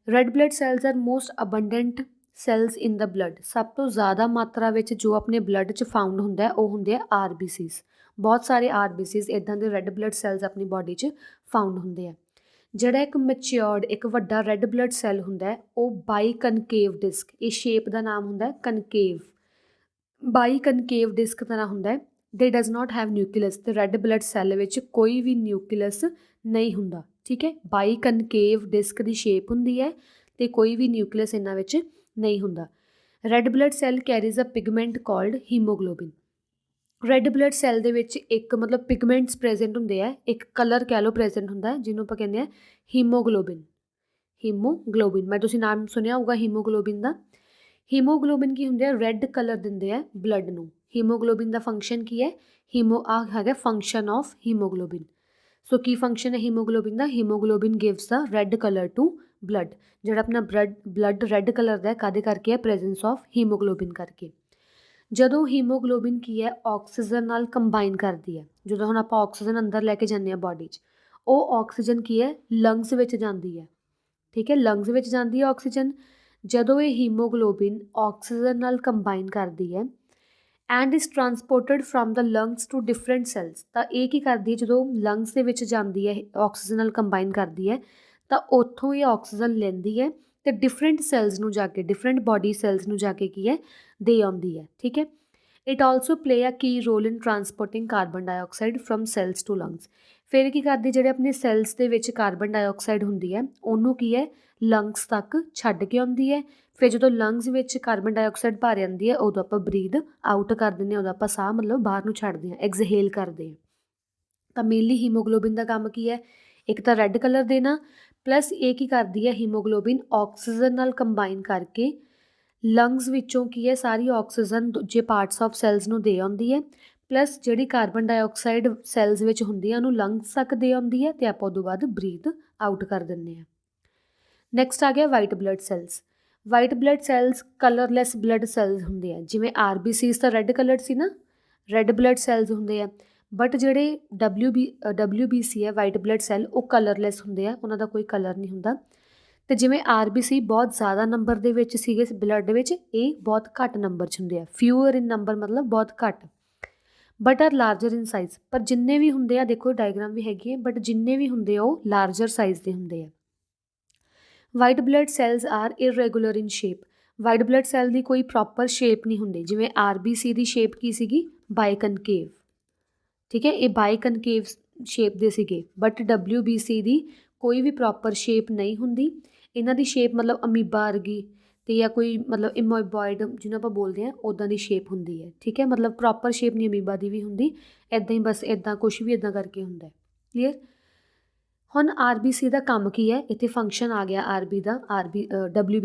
Red blood cells are most abundant cells in the blood. ਸਭ ਤੋਂ ਜ਼ਿਆਦਾ ਮਾਤਰਾ ਵਿੱਚ ਜੋ ਆਪਣੇ ਬਲੱਡ 'ਚ ਫਾਊਂਡ ਹੁੰਦਾ ਉਹ ਹੁੰਦੇ ਆ RBCs। ਬਹੁਤ ਸਾਰੇ RBCs ਇੱਦਾਂ ਦੇ ਰੈੱਡ ਬਲੱਡ ਸੈਲਸ ਆਪਣੀ ਬਾਡੀ 'ਚ ਫਾਊਂਡ ਹੁੰਦੇ ਆ। ਜਿਹੜਾ ਇੱਕ ਮੈਚਿਓਰਡ ਇੱਕ ਵੱਡਾ ਰੈੱਡ ਬਲੱਡ ਸੈੱਲ ਹੁੰਦਾ ਉਹ ਬਾਈ ਕਨਕੇਵ ਡਿਸਕ, ਇਹ ਸ਼ੇਪ ਦਾ ਨਾਮ ਹੁੰਦਾ ਕਨਕੇਵ, ਬਾਈ ਕਨਕੇਵ ਡਿਸਕ ਤਰ੍ਹਾਂ ਹੁੰਦਾ। ਦੇ ਡਜ਼ ਨਾਟ ਹੈਵ ਨਿਊਕਲੀਅਸ, ਅਤੇ ਰੈੱਡ ਬਲੱਡ ਸੈੱਲ ਵਿੱਚ ਕੋਈ ਵੀ ਨਿਊਕਲੀਅਸ ਨਹੀਂ ਹੁੰਦਾ। ਠੀਕ ਹੈ, ਬਾਈ ਕਨਕੇਵ ਡਿਸਕ ਦੀ ਸ਼ੇਪ ਹੁੰਦੀ ਹੈ ਅਤੇ ਕੋਈ ਵੀ ਨਿਊਕਲੀਅਸ ਇਹਨਾਂ ਵਿੱਚ ਨਹੀਂ ਹੁੰਦਾ। Red blood cell carries a pigment called haemoglobin. Red blood cell ਦੇ ਵਿੱਚ ਇੱਕ ਮਤਲਬ ਪਿਗਮੈਂਟਸ ਪ੍ਰੈਜੈਂਟ ਹੁੰਦੇ ਆ, ਇੱਕ ਕਲਰ ਕਹਿ ਲਓ ਪ੍ਰੈਜੈਂਟ ਹੁੰਦਾ ਜਿਹਨੂੰ ਆਪਾਂ ਕਹਿੰਦੇ ਆ ਹੀਮੋਗਲੋਬਿਨ। ਹੀਮੋਗਲੋਬਿਨ ਮੈਂ ਤੁਸੀਂ ਨਾਮ ਸੁਣਿਆ ਹੋਊਗਾ ਹੀਮੋਗਲੋਬਿਨ ਦਾ। ਹੀਮੋਗਲੋਬਿਨ ਕੀ ਹੁੰਦੇ ਆ? ਰੈੱਡ ਕਲਰ ਦਿੰਦੇ ਆ ਬਲੱਡ ਨੂੰ। ਹੀਮੋਗਲੋਬਿਨ ਦਾ ਫੰਕਸ਼ਨ ਕੀ ਹੈ? ਹੈਗਾ ਫੰਕਸ਼ਨ ਆਫ ਹੀਮੋਗਲੋਬਿਨ। ਸੋ ਕੀ ਫੰਕਸ਼ਨ ਹੈ ਹੀਮੋਗਲੋਬਿਨ ਦਾ? Haemoglobin gives the red colour to blood. ਜਿਹੜਾ ਆਪਣਾ ਬਲੱਡ ਰੈੱਡ ਕਲਰ ਦਾ ਕਾਹਦੇ ਕਰਕੇ ਹੈ? ਪ੍ਰੈਜੈਂਸ ਆਫ ਹੀਮੋਗਲੋਬਿਨ ਕਰਕੇ। ਜਦੋਂ ਹੀਮੋਗਲੋਬਿਨ ਕੀ ਹੈ? ਆਕਸੀਜਨ ਨਾਲ ਕੰਬਾਈਨ ਕਰਦੀ ਹੈ। ਜਦੋਂ ਹੁਣ ਆਪਾਂ ਆਕਸੀਜਨ ਅੰਦਰ ਲੈ ਕੇ ਜਾਂਦੇ ਹਾਂ ਬਾਡੀ 'ਚ, ਉਹ ਆਕਸੀਜਨ ਕੀ ਹੈ? ਲੰਗਸ ਵਿੱਚ ਜਾਂਦੀ ਹੈ। ਠੀਕ ਹੈ, ਲੰਗਸ ਵਿੱਚ ਜਾਂਦੀ ਹੈ ਆਕਸੀਜਨ। ਜਦੋਂ ਇਹ ਹੀਮੋਗਲੋਬਿਨ ਆਕਸੀਜਨ ਨਾਲ ਕੰਬਾਈਨ ਕਰਦੀ ਹੈ, and is transported from the lungs to different cells. ਤਾਂ ਇਹ ਕੀ ਕਰਦੀ ਹੈ, ਜਦੋਂ ਲੰਗਸ ਦੇ ਵਿੱਚ ਜਾਂਦੀ ਹੈ ਆਕਸੀਜਨ ਨਾਲ ਕੰਬਾਈਨ ਕਰਦੀ ਹੈ ਤਾਂ ਉੱਥੋਂ ਇਹ ਆਕਸੀਜਨ ਲੈਂਦੀ ਹੈ ਅਤੇ ਡਿਫਰੈਂਟ ਸੈਲਸ ਨੂੰ ਜਾ ਕੇ, ਡਿਫਰੈਂਟ ਬੋਡੀ ਸੈਲਸ ਨੂੰ ਜਾ ਕੇ ਕੀ ਹੈ, ਦੇ ਆਉਂਦੀ ਹੈ। ਠੀਕ ਹੈ। It also play a key role in transporting carbon dioxide from cells to lungs. ਫਿਰ ਕੀ ਕਰਦੀ, ਜਿਹੜੇ ਆਪਣੇ ਸੈਲਸ ਦੇ ਵਿੱਚ ਕਾਰਬਨ ਡਾਈਆਕਸਾਈਡ ਹੁੰਦੀ ਹੈ ਉਹਨੂੰ ਕੀ ਹੈ, ਲੰਗਸ ਤੱਕ ਛੱਡ ਕੇ ਆਉਂਦੀ ਹੈ। ਫਿਰ ਜਦੋਂ ਲੰਗਸ ਵਿੱਚ ਕਾਰਬਨ ਡਾਈਆਕਸਾਈਡ ਭਰ ਜਾਂਦੀ ਹੈ ਉਦੋਂ ਆਪਾਂ ਬਰੀਦ ਆਊਟ ਕਰ ਦਿੰਦੇ ਹਾਂ, ਉਦੋਂ ਆਪਾਂ ਸਾਹ ਮਤਲਬ ਬਾਹਰ ਨੂੰ ਛੱਡਦੇ ਹਾਂ, ਐਗਜ਼ਹੇਲ ਕਰਦੇ ਹਾਂ। ਤਾਂ ਮੇਨਲੀ ਹੀਮੋਗਲੋਬਿਨ ਦਾ ਕੰਮ ਕੀ ਹੈ, ਇੱਕ ਤਾਂ ਰੈੱਡ ਕਲਰ ਦੇਣਾ, ਪਲੱਸ ਇਹ ਕੀ ਕਰਦੀ ਹੈ, ਹੀਮੋਗਲੋਬਿਨ ਆਕਸੀਜਨ ਨਾਲ ਕੰਬਾਈਨ ਕਰਕੇ ਲੰਗਸ ਵਿੱਚੋਂ ਕੀ ਹੈ, ਸਾਰੀ ਆਕਸੀਜਨ ਦੂਜੇ ਪਾਰਟਸ ਆਫ ਸੈਲਸ ਨੂੰ ਦੇ ਆਉਂਦੀ ਹੈ, ਪਲੱਸ ਜਿਹੜੀ ਕਾਰਬਨ ਡਾਈਆਕਸਾਈਡ ਸੈਲਸ ਵਿੱਚ ਹੁੰਦੀ ਹੈ ਉਹਨੂੰ ਲੰਗਸ ਤੱਕ ਦੇ ਆਉਂਦੀ ਹੈ ਅਤੇ ਆਪਾਂ ਉਦੋਂ ਬਾਅਦ ਬਰੀਦ ਆਊਟ ਕਰ ਦਿੰਦੇ ਹਾਂ। ਨੈਕਸਟ ਆ ਗਿਆ white blood cells. White blood cells colourless blood cells ਹੁੰਦੇ ਆ, ਜਿਵੇਂ RBCs ਤਾਂ ਰੈੱਡ ਕਲਰਡ ਸੀ ਨਾ, ਰੈੱਡ ਬਲੱਡ ਸੈਲਸ ਹੁੰਦੇ ਆ, ਬਟ ਜਿਹੜੇ WBC ਹੈ ਵਾਈਟ ਬਲੱਡ ਸੈੱਲ, ਉਹ ਕਲਰਲੈਸ ਹੁੰਦੇ ਆ, ਉਹਨਾਂ ਦਾ ਕੋਈ ਕਲਰ ਨਹੀਂ ਹੁੰਦਾ। ਅਤੇ ਜਿਵੇਂ RBC ਬਹੁਤ ਜ਼ਿਆਦਾ ਨੰਬਰ ਦੇ ਵਿੱਚ ਸੀਗੇ ਬਲੱਡ ਵਿੱਚ, ਇਹ ਬਹੁਤ ਘੱਟ ਨੰਬਰ 'ਚ ਹੁੰਦੇ ਆ, ਫਿਊਅਰ ਇਨ ਨੰਬਰ ਮਤਲਬ ਬਹੁਤ ਘੱਟ, but are larger in size. ਪਰ ਜਿੰਨੇ ਵੀ ਹੁੰਦੇ ਆ, ਦੇਖੋ ਡਾਇਗਰਾਮ ਵੀ ਹੈਗੀ ਹੈ, ਬਟ ਜਿੰਨੇ ਵੀ ਹੁੰਦੇ ਆ ਉਹ ਲਾਰਜਰ ਸਾਈਜ਼ ਦੇ ਹੁੰਦੇ ਆ। White blood cells are irregular in shape. White blood cell ਦੀ ਕੋਈ ਪ੍ਰੋਪਰ ਸ਼ੇਪ ਨਹੀਂ ਹੁੰਦੀ, ਜਿਵੇਂ RBC ਦੀ ਸ਼ੇਪ ਕੀ ਸੀਗੀ, ਬਾਈਕਨਕੇਵ। ਠੀਕ ਹੈ, ਇਹ ਬਾਈਕਨਕੇਵ ਸ਼ੇਪ ਦੇ ਸੀਗੇ, ਬਟ WBC ਦੀ ਕੋਈ ਵੀ ਪ੍ਰੋਪਰ ਸ਼ੇਪ ਨਹੀਂ ਹੁੰਦੀ। ਇਹਨਾਂ ਦੀ ਸ਼ੇਪ ਮਤਲਬ ਅਮੀਬਾ ਵਰਗੀ ਅਤੇ ਜਾਂ ਕੋਈ ਮਤਲਬ ਇਮੋਬੋਇਡ ਜਿਹਨੂੰ ਆਪਾਂ ਬੋਲਦੇ ਹਾਂ ਉੱਦਾਂ ਦੀ ਸ਼ੇਪ ਹੁੰਦੀ ਹੈ। ਠੀਕ ਹੈ, ਮਤਲਬ ਪ੍ਰੋਪਰ ਸ਼ੇਪ ਨਹੀਂ ਅਮੀਬਾ ਦੀ ਵੀ ਹੁੰਦੀ, ਇੱਦਾਂ ਹੀ ਬਸ ਇੱਦਾਂ ਕੁਛ ਵੀ ਇੱਦਾਂ ਕਰਕੇ ਹੁੰਦਾ। ਕਲੀਅਰ। ਹੁਣ RBC ਦਾ ਕੰਮ ਕੀ ਹੈ, ਇੱਥੇ ਫੰਕਸ਼ਨ ਆ ਗਿਆ WBC ਦਾ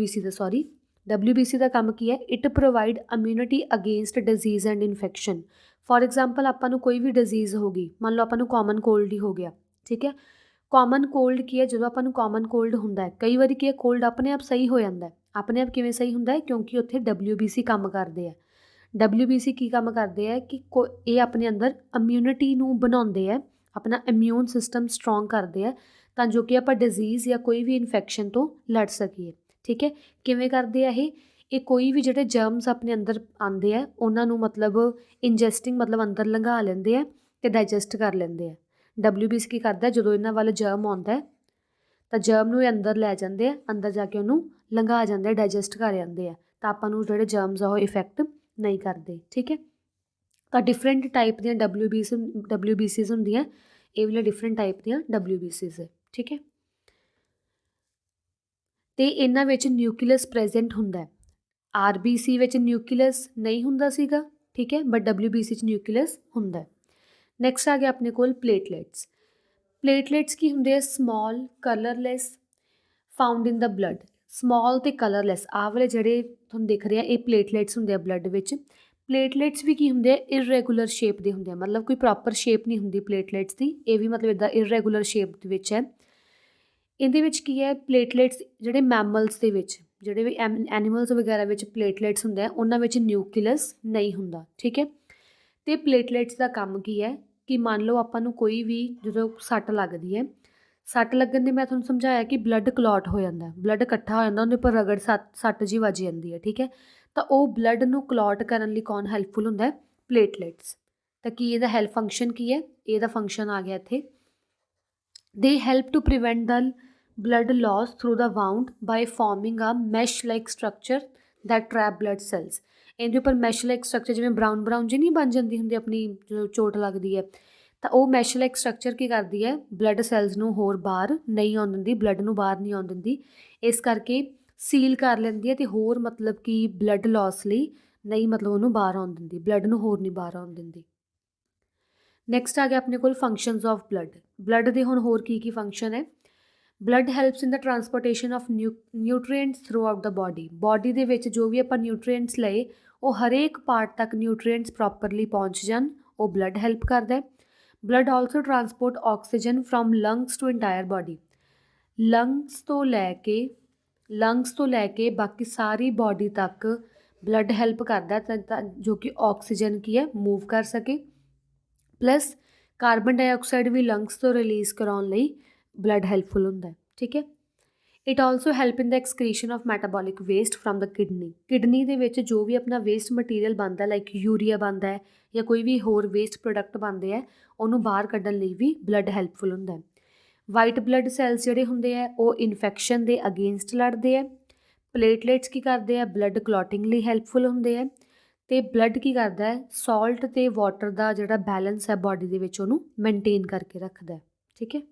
WBC ਦਾ ਕੰਮ ਕੀ ਹੈ, it provide immunity against disease and infection. For example ਆਪਾਂ ਨੂੰ ਕੋਈ ਵੀ ਡਿਜ਼ੀਜ਼ ਹੋ ਗਈ, ਮੰਨ ਲਓ ਆਪਾਂ ਨੂੰ ਕਾਮਨ ਕੋਲਡ ਹੀ ਹੋ ਗਿਆ। ਠੀਕ ਹੈ, ਕਾਮਨ ਕੋਲਡ ਕੀ ਹੈ, ਜਦੋਂ ਆਪਾਂ ਨੂੰ ਕਾਮਨ ਕੋਲਡ ਹੁੰਦਾ ਹੈ, ਕਈ ਵਾਰੀ ਕੀ ਹੈ, ਕੋਲਡ ਆਪਣੇ ਆਪ ਸਹੀ ਹੋ ਜਾਂਦਾ। ਆਪਣੇ ਆਪ ਕਿਵੇਂ ਸਹੀ ਹੁੰਦਾ ਹੈ, ਕਿਉਂਕਿ ਉੱਥੇ WBC ਕੰਮ ਕਰਦੇ ਆ। WBC ਕੀ ਕੰਮ ਕਰਦੇ ਹੈ ਕਿ ਇਹ ਆਪਣੇ ਅੰਦਰ ਇਮਿਊਨਿਟੀ ਨੂੰ ਬਣਾਉਂਦੇ ਹੈ, ਆਪਣਾ ਇਮਿਊਨ ਸਿਸਟਮ ਸਟਰੋਂਗ ਕਰਦੇ ਆ, ਤਾਂ ਜੋ ਕਿ ਆਪਾਂ ਡਿਜ਼ੀਜ਼ ਜਾਂ ਕੋਈ ਵੀ ਇਨਫੈਕਸ਼ਨ ਤੋਂ ਲੜ ਸਕੀਏ। ਠੀਕ ਹੈ, ਕਿਵੇਂ ਕਰਦੇ ਆ ਇਹ ਕੋਈ ਵੀ ਜਿਹੜੇ ਜਰਮਸ ਆਪਣੇ ਅੰਦਰ ਆਉਂਦੇ ਆ ਉਹਨਾਂ ਨੂੰ ਮਤਲਬ ਇੰਜੈਸਟਿੰਗ ਮਤਲਬ ਅੰਦਰ ਲੰਘਾ ਲੈਂਦੇ ਆ ਅਤੇ ਡਾਈਜੈਸਟ ਕਰ ਲੈਂਦੇ ਆ। WBC ਕੀ ਕਰਦਾ, ਜਦੋਂ ਇਹਨਾਂ ਵੱਲ ਜਰਮ ਆਉਂਦਾ ਤਾਂ ਜਰਮ ਨੂੰ ਇਹ ਅੰਦਰ ਲੈ ਜਾਂਦੇ ਆ, ਅੰਦਰ ਜਾ ਕੇ ਉਹਨੂੰ ਲੰਘਾ ਜਾਂਦੇ ਆ, ਡਾਈਜੈਸਟ ਕਰ ਜਾਂਦੇ ਆ, ਤਾਂ ਆਪਾਂ ਨੂੰ ਜਿਹੜੇ ਜਰਮਸ ਆ ਉਹ ਇਫੈਕਟ ਨਹੀਂ ਕਰਦੇ। ਠੀਕ ਹੈ, ਤਾਂ ਡਿਫਰੈਂਟ ਟਾਈਪ ਦੀਆਂ WBCs ਹੁੰਦੀਆਂ, ਇਹ ਵਾਲੇ ਡਿਫਰੈਂਟ ਟਾਈਪ ਦੀਆਂ WBCs ਹੈ। ਠੀਕ ਹੈ, ਅਤੇ ਇਹਨਾਂ ਵਿੱਚ ਨਿਊਕਲੀਅਸ ਪ੍ਰੈਜੈਂਟ ਹੁੰਦਾ। RBC ਵਿੱਚ ਨਿਊਕਲੀਅਸ ਨਹੀਂ ਹੁੰਦਾ ਸੀਗਾ। ਠੀਕ ਹੈ, ਬਟ WBC 'ਚ ਨਿਊਕਲੀਅਸ ਹੁੰਦਾ। ਨੈਕਸਟ ਆ ਗਿਆ ਆਪਣੇ ਕੋਲ ਪਲੇਟਲੇਟਸ। ਪਲੇਟਲੇਟਸ ਕੀ ਹੁੰਦੇ ਆ, small ਕਲਰਲੈਸ found in the blood. Small ਅਤੇ ਕਲਰਲੈਸ, ਆਹ ਵਾਲੇ ਜਿਹੜੇ ਤੁਹਾਨੂੰ ਦਿਖ ਰਹੇ ਆ ਇਹ ਪਲੇਟਲੇਟਸ ਹੁੰਦੇ ਆ ਬਲੱਡ ਵਿੱਚ। ਪਲੇਟਲੇਟਸ ਵੀ ਕੀ ਹੁੰਦੇ ਆ, ਇਰੈਗੂਲਰ ਸ਼ੇਪ ਦੇ ਹੁੰਦੇ ਆ, ਮਤਲਬ ਕੋਈ ਪ੍ਰੋਪਰ ਸ਼ੇਪ ਨਹੀਂ ਹੁੰਦੀ ਪਲੇਟਲੇਟਸ ਦੀ, ਇਹ ਵੀ ਮਤਲਬ ਇੱਦਾਂ ਇਰੈਗੂਲਰ ਸ਼ੇਪ ਦੇ ਵਿੱਚ ਹੈ। ਇਹਦੇ ਵਿੱਚ ਕੀ ਹੈ, ਪਲੇਟਲੇਟਸ ਜਿਹੜੇ ਮੈਮਲਸ ਦੇ ਵਿੱਚ, ਜਿਹੜੇ ਵੀ ਐਨੀਮਲਸ ਵਗੈਰਾ ਵਿੱਚ ਪਲੇਟਲੇਟਸ ਹੁੰਦੇ ਆ ਉਹਨਾਂ ਵਿੱਚ ਨਿਊਕਲੀਅਸ ਨਹੀਂ ਹੁੰਦਾ। ਠੀਕ ਹੈ, ਅਤੇ ਪਲੇਟਲੇਟਸ ਦਾ ਕੰਮ ਕੀ ਹੈ ਕਿ ਮੰਨ ਲਓ ਆਪਾਂ ਨੂੰ ਕੋਈ ਵੀ ਜਦੋਂ ਸੱਟ ਲੱਗਦੀ ਹੈ, ਸੱਟ ਲੱਗਣ ਦੇ ਮੈਂ ਤੁਹਾਨੂੰ ਸਮਝਾਇਆ ਕਿ ਬਲੱਡ ਕਲੌਟ ਹੋ ਜਾਂਦਾ, ਬਲੱਡ ਇਕੱਠਾ ਹੋ ਜਾਂਦਾ, ਉਹਦੇ ਉੱਪਰ ਰਗੜ ਸੱਟ ਜਿਹੀ ਵੱਜ ਜਾਂਦੀ ਹੈ। ਠੀਕ ਹੈ, ਤਾਂ ਉਹ ਬਲੱਡ ਨੂੰ ਕਲੌਟ ਕਰਨ ਲਈ ਕੌਣ ਹੈਲਪਫੁਲ ਹੁੰਦਾ ਹੈ, ਪਲੇਟਲੇਟਸ। ਤਾਂ ਕੀ ਇਹਦਾ ਹੈਲਪ ਫੰਕਸ਼ਨ ਕੀ ਹੈ, ਇਹਦਾ ਫੰਕਸ਼ਨ ਆ ਗਿਆ ਇੱਥੇ, they help to prevent the blood loss through the wound by forming a mesh like structure that trap blood cells। ਇਹਦੇ ਉੱਪਰ ਮੈਸ਼ ਲਾਈਕ ਸਟਰਕਚਰ, ਜਿਵੇਂ ਬਰਾਊਨ ਜਿਹੀ ਨਹੀਂ ਬਣ ਜਾਂਦੀ ਹੁੰਦੀ ਆਪਣੀ ਜਦੋਂ ਚੋਟ ਲੱਗਦੀ ਹੈ, ਤਾਂ ਉਹ ਮੈਸ਼ ਲਾਈਕ ਸਟਰਕਚਰ ਕੀ ਕਰਦੀ ਹੈ, ਬਲੱਡ ਸੈਲਸ ਨੂੰ ਹੋਰ ਬਾਹਰ ਨਹੀਂ ਆਉਣ ਦਿੰਦੀ, ਬਲੱਡ ਨੂੰ ਬਾਹਰ ਨਹੀਂ ਆਉਣ ਦਿੰਦੀ, ਇਸ ਕਰਕੇ ਸੀਲ ਕਰ ਲੈਂਦੀ ਹੈ ਅਤੇ ਹੋਰ ਮਤਲਬ ਕਿ ਬਲੱਡ ਲੋਸ ਲਈ ਨਹੀਂ ਮਤਲਬ ਉਹਨੂੰ ਬਾਹਰ ਆਉਣ ਦਿੰਦੀ, ਬਲੱਡ ਨੂੰ ਹੋਰ ਨਹੀਂ ਬਾਹਰ ਆਉਣ ਦਿੰਦੀ। ਨੈਕਸਟ ਆ ਗਿਆ ਆਪਣੇ ਕੋਲ ਫੰਕਸ਼ਨਸ ਆਫ ਬਲੱਡ। ਬਲੱਡ ਦੇ ਹੁਣ ਹੋਰ ਕੀ ਫੰਕਸ਼ਨ ਹੈ, blood helps in the transportation of nutrients through out the body ਦੇ ਵਿੱਚ ਜੋ ਵੀ ਆਪਾਂ ਨਿਊਟਰੀਐਂਟਸ ਲਏ ਉਹ ਹਰੇਕ ਪਾਰਟ ਤੱਕ ਨਿਊਟਰੀਐਂਟਸ ਪ੍ਰੋਪਰਲੀ ਪਹੁੰਚ ਜਾਣ, ਉਹ ਬਲੱਡ ਹੈਲਪ ਕਰਦਾ ਹੈ। Blood also transport oxygen from lungs to entire body. Lungs ਤੋਂ ਲੈ ਕੇ ਬਾਕੀ ਸਾਰੀ ਬੋਡੀ ਤੱਕ ਬਲੱਡ ਹੈਲਪ ਕਰਦਾ ਤਾਂ ਜੋ ਕਿ ਆਕਸੀਜਨ ਕੀ ਹੈ ਮੂਵ ਕਰ ਸਕੇ, ਪਲੱਸ ਕਾਰਬਨ ਡਾਈਆਕਸਾਈਡ ਵੀ ਲੰਗਸ ਤੋਂ ਰਿਲੀਜ਼ ਕਰਾਉਣ ਲਈ ਬਲੱਡ ਹੈਲਪਫੁਲ ਹੁੰਦਾ। ਠੀਕ ਹੈ, it also help in the excretion of metabolic waste from the kidney ਦੇ ਵਿੱਚ ਜੋ ਵੀ ਆਪਣਾ ਵੇਸਟ ਮਟੀਰੀਅਲ ਬਣਦਾ ਲਾਈਕ ਯੂਰੀਆ ਬਣਦਾ ਹੈ ਜਾਂ ਕੋਈ ਵੀ ਹੋਰ ਵੇਸਟ ਪ੍ਰੋਡਕਟ ਬਣਦੇ ਹੈ ਉਹਨੂੰ ਬਾਹਰ ਕੱਢਣ ਲਈ ਵੀ ਬਲੱਡ ਹੈਲਪਫੁਲ ਹੁੰਦਾ ਹੈ। ਵਾਈਟ ਬਲੱਡ ਸੈਲਸ ਜਿਹੜੇ ਹੁੰਦੇ ਆ ਉਹ ਇਨਫੈਕਸ਼ਨ ਦੇ ਅਗੇਂਸਟ ਲੜਦੇ ਆ। ਪਲੇਟਲੇਟਸ ਕੀ ਕਰਦੇ ਆ, ਬਲੱਡ ਕਲੌਟਿੰਗ ਲਈ ਹੈਲਪਫੁਲ ਹੁੰਦੇ ਆ। ਅਤੇ ਬਲੱਡ ਕੀ ਕਰਦਾ ਹੈ, ਸਾਲਟ ਅਤੇ ਵਾਟਰ ਦਾ ਜਿਹੜਾ ਬੈਲੈਂਸ ਹੈ ਬਾਡੀ ਦੇ ਵਿੱਚ ਉਹਨੂੰ ਮੇਨਟੇਨ ਕਰਕੇ ਰੱਖਦਾ ਹੈ। ਠੀਕ ਹੈ,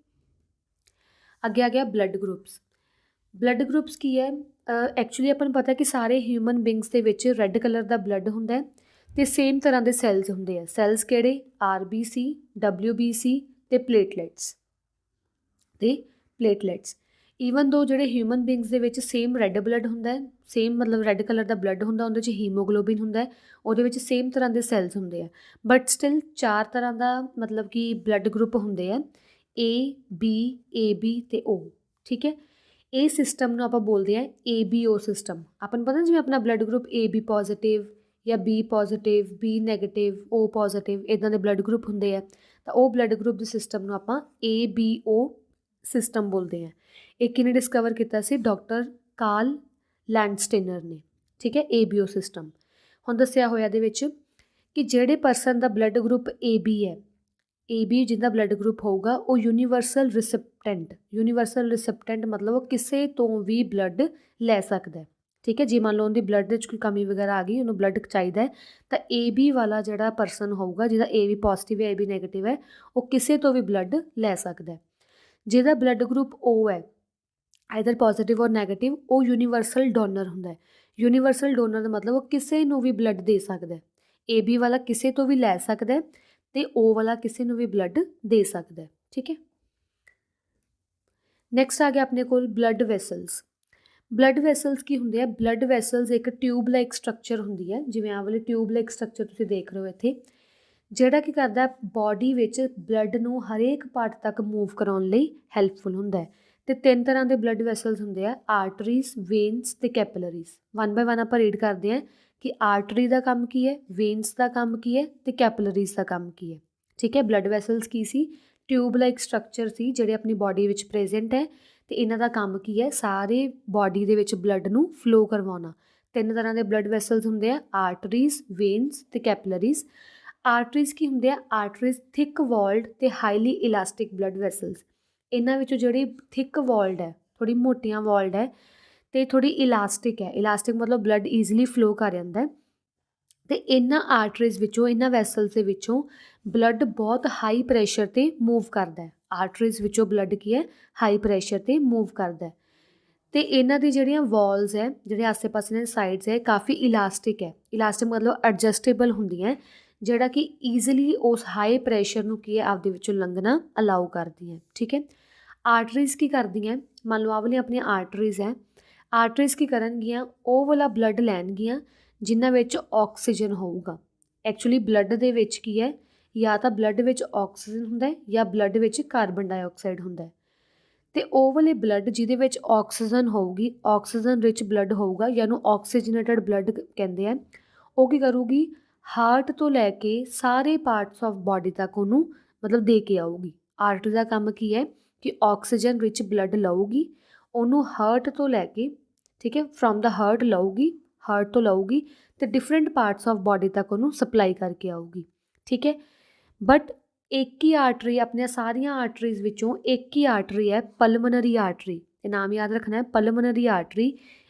ਅੱਗੇ ਆ ਗਿਆ ਬਲੱਡ ਗਰੁੱਪਸ। ਬਲੱਡ ਗਰੁੱਪਸ ਕੀ ਹੈ, ਐਕਚੁਅਲੀ ਆਪਾਂ ਨੂੰ ਪਤਾ ਕਿ ਸਾਰੇ ਹਿਊਮਨ ਬੀਂਗਸ ਦੇ ਵਿੱਚ ਰੈੱਡ ਕਲਰ ਦਾ ਬਲੱਡ ਹੁੰਦਾ ਹੈ ਅਤੇ ਸੇਮ ਤਰ੍ਹਾਂ ਦੇ ਸੈੱਲਸ ਹੁੰਦੇ ਆ। ਸੈੱਲਸ ਕਿਹੜੇ, RBC, WBC ਅਤੇ ਪਲੇਟਲੇਟਸ। ਈਵਨ ਦੋ ਜਿਹੜੇ ਹਿਊਮਨ ਬੀਂਗਸ ਦੇ ਵਿੱਚ ਸੇਮ ਰੈੱਡ ਬਲੱਡ ਹੁੰਦਾ ਹੈ, ਸੇਮ ਮਤਲਬ ਰੈੱਡ ਕਲਰ ਦਾ ਬਲੱਡ ਹੁੰਦਾ, ਉਹਦੇ 'ਚ ਹੀਮੋਗਲੋਬਿਨ ਹੁੰਦਾ ਹੈ, ਉਹਦੇ ਵਿੱਚ ਸੇਮ ਤਰ੍ਹਾਂ ਦੇ ਸੈੱਲਸ ਹੁੰਦੇ ਆ, ਬਟ ਸਟਿਲ 4 ਤਰ੍ਹਾਂ ਦਾ ਮਤਲਬ ਕਿ ਬਲੱਡ ਗਰੁੱਪ ਹੁੰਦੇ ਆ, A, B, AB ਅਤੇ O। ਠੀਕ ਹੈ, ਇਹ ਸਿਸਟਮ ਨੂੰ ਆਪਾਂ ਬੋਲਦੇ ਹਾਂ ABO ਸਿਸਟਮ। ਆਪਾਂ ਨੂੰ ਪਤਾ ਜਿਵੇਂ ਆਪਣਾ ਬਲੱਡ ਗਰੁੱਪ AB ਪੋਜ਼ੀਟਿਵ ਜਾਂ B positive, B negative, O positive ਇੱਦਾਂ ਦੇ ਬਲੱਡ ਗਰੁੱਪ ਹੁੰਦੇ ਆ, ਤਾਂ ਉਹ ਬਲੱਡ ਗਰੁੱਪ ਦੇ ਸਿਸਟਮ ਨੂੰ ਆਪਾਂ ABO ਸਿਸਟਮ ਬੋਲਦੇ ਹਾਂ। ਇਹ ਕਿਹਨੇ ਡਿਸਕਵਰ ਕੀਤਾ ਸੀ, ਡਾਕਟਰ ਕਾਰਲ ਲੈਂਡਸਟੇਨਰ ਨੇ। ਠੀਕ ਹੈ, ABO ਸਿਸਟਮ। ਹੁਣ ਦੱਸਿਆ ਹੋਇਆ ਇਹਦੇ ਵਿੱਚ ਕਿ ਜਿਹੜੇ ਪਰਸਨ ਦਾ ਬਲੱਡ ਗਰੁੱਪ AB ਹੈ, AB ਜਿਹਦਾ ਬਲੱਡ ਗਰੁੱਪ ਹੋਊਗਾ ਉਹ ਯੂਨੀਵਰਸਲ ਰਿਸੈਪਟੈਂਟ ਮਤਲਬ ਉਹ ਕਿਸੇ ਤੋਂ ਵੀ ਬਲੱਡ ਲੈ ਸਕਦਾ। ਠੀਕ ਹੈ, ਜੇ ਮੰਨ ਲਓ ਉਹਦੀ ਬਲੱਡ ਵਿੱਚ ਕੋਈ ਕਮੀ ਵਗੈਰਾ ਆ ਗਈ, ਉਹਨੂੰ ਬਲੱਡ ਚਾਹੀਦਾ ਹੈ, ਤਾਂ AB ਵਾਲਾ ਜਿਹੜਾ ਪਰਸਨ ਹੋਊਗਾ ਜਿਹਦਾ AB ਪੋਜ਼ੀਟਿਵ ਹੈ, AB ਨੈਗੇਟਿਵ ਹੈ, ਉਹ ਕਿਸੇ ਤੋਂ ਵੀ ਬਲੱਡ ਲੈ ਸਕਦਾ। ਜਿਹਦਾ ਬਲੱਡ ਗਰੁੱਪ O ਹੈ, ਆਈਦਰ ਪੋਜ਼ੀਟਿਵ ਔਰ ਨੈਗੇਟਿਵ, ਉਹ ਯੂਨੀਵਰਸਲ ਡੋਨਰ ਹੁੰਦਾ ਹੈ। ਯੂਨੀਵਰਸਲ ਡੋਨਰ ਦਾ ਮਤਲਬ ਉਹ ਕਿਸੇ ਨੂੰ ਵੀ ਬਲੱਡ ਦੇ ਸਕਦਾ। AB ਵਾਲਾ ਕਿਸੇ ਤੋਂ ਵੀ ਲੈ ਸਕਦਾ ਅਤੇ O ਵਾਲਾ ਕਿਸੇ ਨੂੰ ਵੀ ਬਲੱਡ ਦੇ ਸਕਦਾ। ਠੀਕ ਹੈ, ਨੈਕਸਟ ਆ ਗਿਆ ਆਪਣੇ ਕੋਲ ਬਲੱਡ ਵੈਸਲਸ। ਬਲੱਡ ਵੈਸਲਸ ਕੀ ਹੁੰਦੇ ਆ, ਬਲੱਡ ਵੈਸਲਸ ਇੱਕ ਟਿਊਬ ਲਾਈਕ ਸਟਰਕਚਰ ਹੁੰਦੀ ਹੈ, ਜਿਵੇਂ ਆਹ ਵਾਲੀ ਟਿਊਬ ਲਾਈਕ ਸਟਰਕਚਰ ਤੁਸੀਂ ਦੇਖ ਰਹੇ ਹੋ ਇੱਥੇ, ਜਿਹੜਾ ਕੀ ਕਰਦਾ ਬਾਡੀ ਵਿੱਚ ਬਲੱਡ ਨੂੰ ਹਰੇਕ ਪਾਰਟ ਤੱਕ ਮੂਵ ਕਰਾਉਣ ਲਈ ਹੈਲਪਫੁਲ ਹੁੰਦਾ ਹੈ। ਅਤੇ 3 ਤਰ੍ਹਾਂ ਦੇ ਬਲੱਡ ਵੈਸਲਸ ਹੁੰਦੇ ਆ, ਆਰਟਰੀਜ਼, ਵੇਨਸ ਅਤੇ ਕੈਪੀਲਰੀਜ਼। 1 ਬਾਏ 1 ਆਪਾਂ ਰੀਡ ਕਰਦੇ ਹਾਂ ਕਿ ਆਰਟਰੀ ਦਾ ਕੰਮ ਕੀ ਹੈ, ਵੇਨਸ ਦਾ ਕੰਮ ਕੀ ਹੈ ਅਤੇ ਕੈਪੀਲਰੀਜ਼ ਦਾ ਕੰਮ ਕੀ ਹੈ। ਠੀਕ ਹੈ, ਬਲੱਡ ਵੈਸਲਸ ਕੀ ਸੀ, ਟਿਊਬ ਲਾਈਕ ਸਟਰਕਚਰ ਸੀ ਜਿਹੜੇ ਆਪਣੀ ਬਾਡੀ ਵਿੱਚ ਪ੍ਰੈਜ਼ੈਂਟ ਹੈ, ਅਤੇ ਇਹਨਾਂ ਦਾ ਕੰਮ ਕੀ ਹੈ, ਸਾਰੇ ਬਾਡੀ ਦੇ ਵਿੱਚ ਬਲੱਡ ਨੂੰ ਫਲੋ ਕਰਵਾਉਣਾ। 3 ਤਰ੍ਹਾਂ ਦੇ ਬਲੱਡ ਵੈਸਲਸ ਹੁੰਦੇ ਆ, ਆਰਟਰੀਜ਼, ਵੇਨਸ ਅਤੇ ਕੈਪੀਲਰੀਜ਼। ਆਰਟਰੀਜ਼ ਕੀ ਹੁੰਦੇ ਆ, ਆਰਟਰੀਜ਼ ਥਿਕ ਵਾਲਡ ਅਤੇ ਹਾਈਲੀ ਇਲਾਸਟਿਕ ਬਲੱਡ ਵੈਸਲਸ। ਇਹਨਾਂ ਵਿੱਚੋਂ ਜਿਹੜੀ ਥਿਕ ਵਾਲਡ ਹੈ, ਥੋੜ੍ਹੀ ਮੋਟੀਆਂ ਵਾਲਡ ਹੈ ਅਤੇ ਥੋੜ੍ਹੀ ਇਲਾਸਟਿਕ ਹੈ, ਇਲਾਸਟਿਕ ਮਤਲਬ ਬਲੱਡ ਈਜ਼ੀਲੀ ਫਲੋ ਕਰ ਜਾਂਦਾ। ਅਤੇ ਇਹਨਾਂ ਆਰਟਰੀਜ਼ ਵਿੱਚੋਂ, ਇਹਨਾਂ ਵੈਸਲਸ ਦੇ ਵਿੱਚੋਂ ਬਲੱਡ ਬਹੁਤ ਹਾਈ ਪ੍ਰੈਸ਼ਰ 'ਤੇ ਮੂਵ ਕਰਦਾ ਹੈ। ਆਰਟਰੀਜ਼ ਵਿੱਚੋਂ ਬਲੱਡ ਕੀ ਹੈ, ਹਾਈ ਪ੍ਰੈਸ਼ਰ 'ਤੇ ਮੂਵ ਕਰਦਾ ਅਤੇ ਇਹਨਾਂ ਦੀ ਜਿਹੜੀਆਂ ਵਾਲਸ ਹੈ, ਜਿਹੜੇ ਆਸੇ ਪਾਸੇ ਦੇ ਸਾਈਡਸ ਹੈ, ਕਾਫੀ ਇਲਾਸਟਿਕ ਹੈ। ਇਲਾਸਟਿਕ ਮਤਲਬ ਐਡਜਸਟੇਬਲ ਹੁੰਦੀਆਂ, ਜਿਹੜਾ ਕਿ ਈਜ਼ੀਲੀ ਉਸ ਹਾਈ ਪ੍ਰੈਸ਼ਰ ਨੂੰ ਕੀ ਹੈ ਆਪਦੇ ਵਿੱਚੋਂ ਲੰਘਣਾ ਅਲਾਊ ਕਰਦੀਆਂ। ਠੀਕ ਹੈ, ਆਰਟਰੀਜ਼ ਕੀ ਕਰਦੀਆਂ, ਮੰਨ ਲਓ ਆਹ ਵਾਲੀਆਂ ਆਪਣੀਆਂ ਆਰਟਰੀਜ਼ ਹੈ, ਆਰਟਰੀਜ਼ ਕੀ ਕਰਨਗੀਆਂ, ਉਹ ਵਾਲਾ ਬਲੱਡ ਲੈਣਗੀਆਂ ਜਿਨ੍ਹਾਂ ਵਿੱਚ ਆਕਸੀਜਨ ਹੋਊਗਾ। ਐਕਚੁਅਲੀ ਬਲੱਡ ਦੇ ਵਿੱਚ ਕੀ ਹੈ, ਜਾਂ ਤਾਂ ਬਲੱਡ ਵਿੱਚ ਆਕਸੀਜਨ ਹੁੰਦਾ ਜਾਂ ਬਲੱਡ ਵਿੱਚ ਕਾਰਬਨ ਡਾਈਆਕਸਾਈਡ ਹੁੰਦਾ। ਅਤੇ ਉਹ ਵਾਲੇ ਬਲੱਡ ਜਿਹਦੇ ਵਿੱਚ ਆਕਸੀਜਨ ਹੋਊਗੀ, ਆਕਸੀਜਨ ਰਿਚ ਬਲੱਡ ਹੋਊਗਾ ਜਾਂ ਉਹਨੂੰ ਆਕਸੀਜਨੇਟਡ ਬਲੱਡ ਕਹਿੰਦੇ ਆ, ਉਹ ਕੀ ਕਰੂਗੀ, ਹਾਰਟ ਤੋਂ ਲੈ ਕੇ ਸਾਰੇ ਪਾਰਟਸ ਆਫ ਬਾਡੀ ਤੱਕ ਉਹਨੂੰ ਮਤਲਬ ਦੇ ਕੇ ਆਊਗੀ। ਆਰਟਰੀ ਦਾ ਕੰਮ ਕੀ ਹੈ ਕਿ ਆਕਸੀਜਨ ਰਿਚ ਬਲੱਡ ਲਊਗੀ, ਉਹਨੂੰ ਹਾਰਟ ਤੋਂ ਲੈ ਕੇ, ਠੀਕ ਹੈ, ਫਰੋਮ ਦਾ ਹਾਰਟ ਲਊਗੀ, ਹਾਰਟ ਤੋਂ ਲਊਗੀ ਅਤੇ ਡਿਫਰੈਂਟ ਪਾਰਟਸ ਆਫ ਬਾਡੀ ਤੱਕ ਉਹਨੂੰ ਸਪਲਾਈ ਕਰਕੇ ਆਊਗੀ। ਠੀਕ ਹੈ, ਬਟ ਇੱਕ ਹੀ ਆਰਟਰੀ, ਆਪਣੀਆਂ ਸਾਰੀਆਂ ਆਰਟਰੀਜ਼ ਵਿੱਚੋਂ ਇੱਕ ਹੀ ਆਰਟਰੀ ਹੈ ਪਲਮਨਰੀ ਆਰਟਰੀ, ਇਹ ਨਾਮ ਯਾਦ ਰੱਖਣਾ ਹੈ, ਪਲਮਨਰੀ ਆਰਟਰੀ।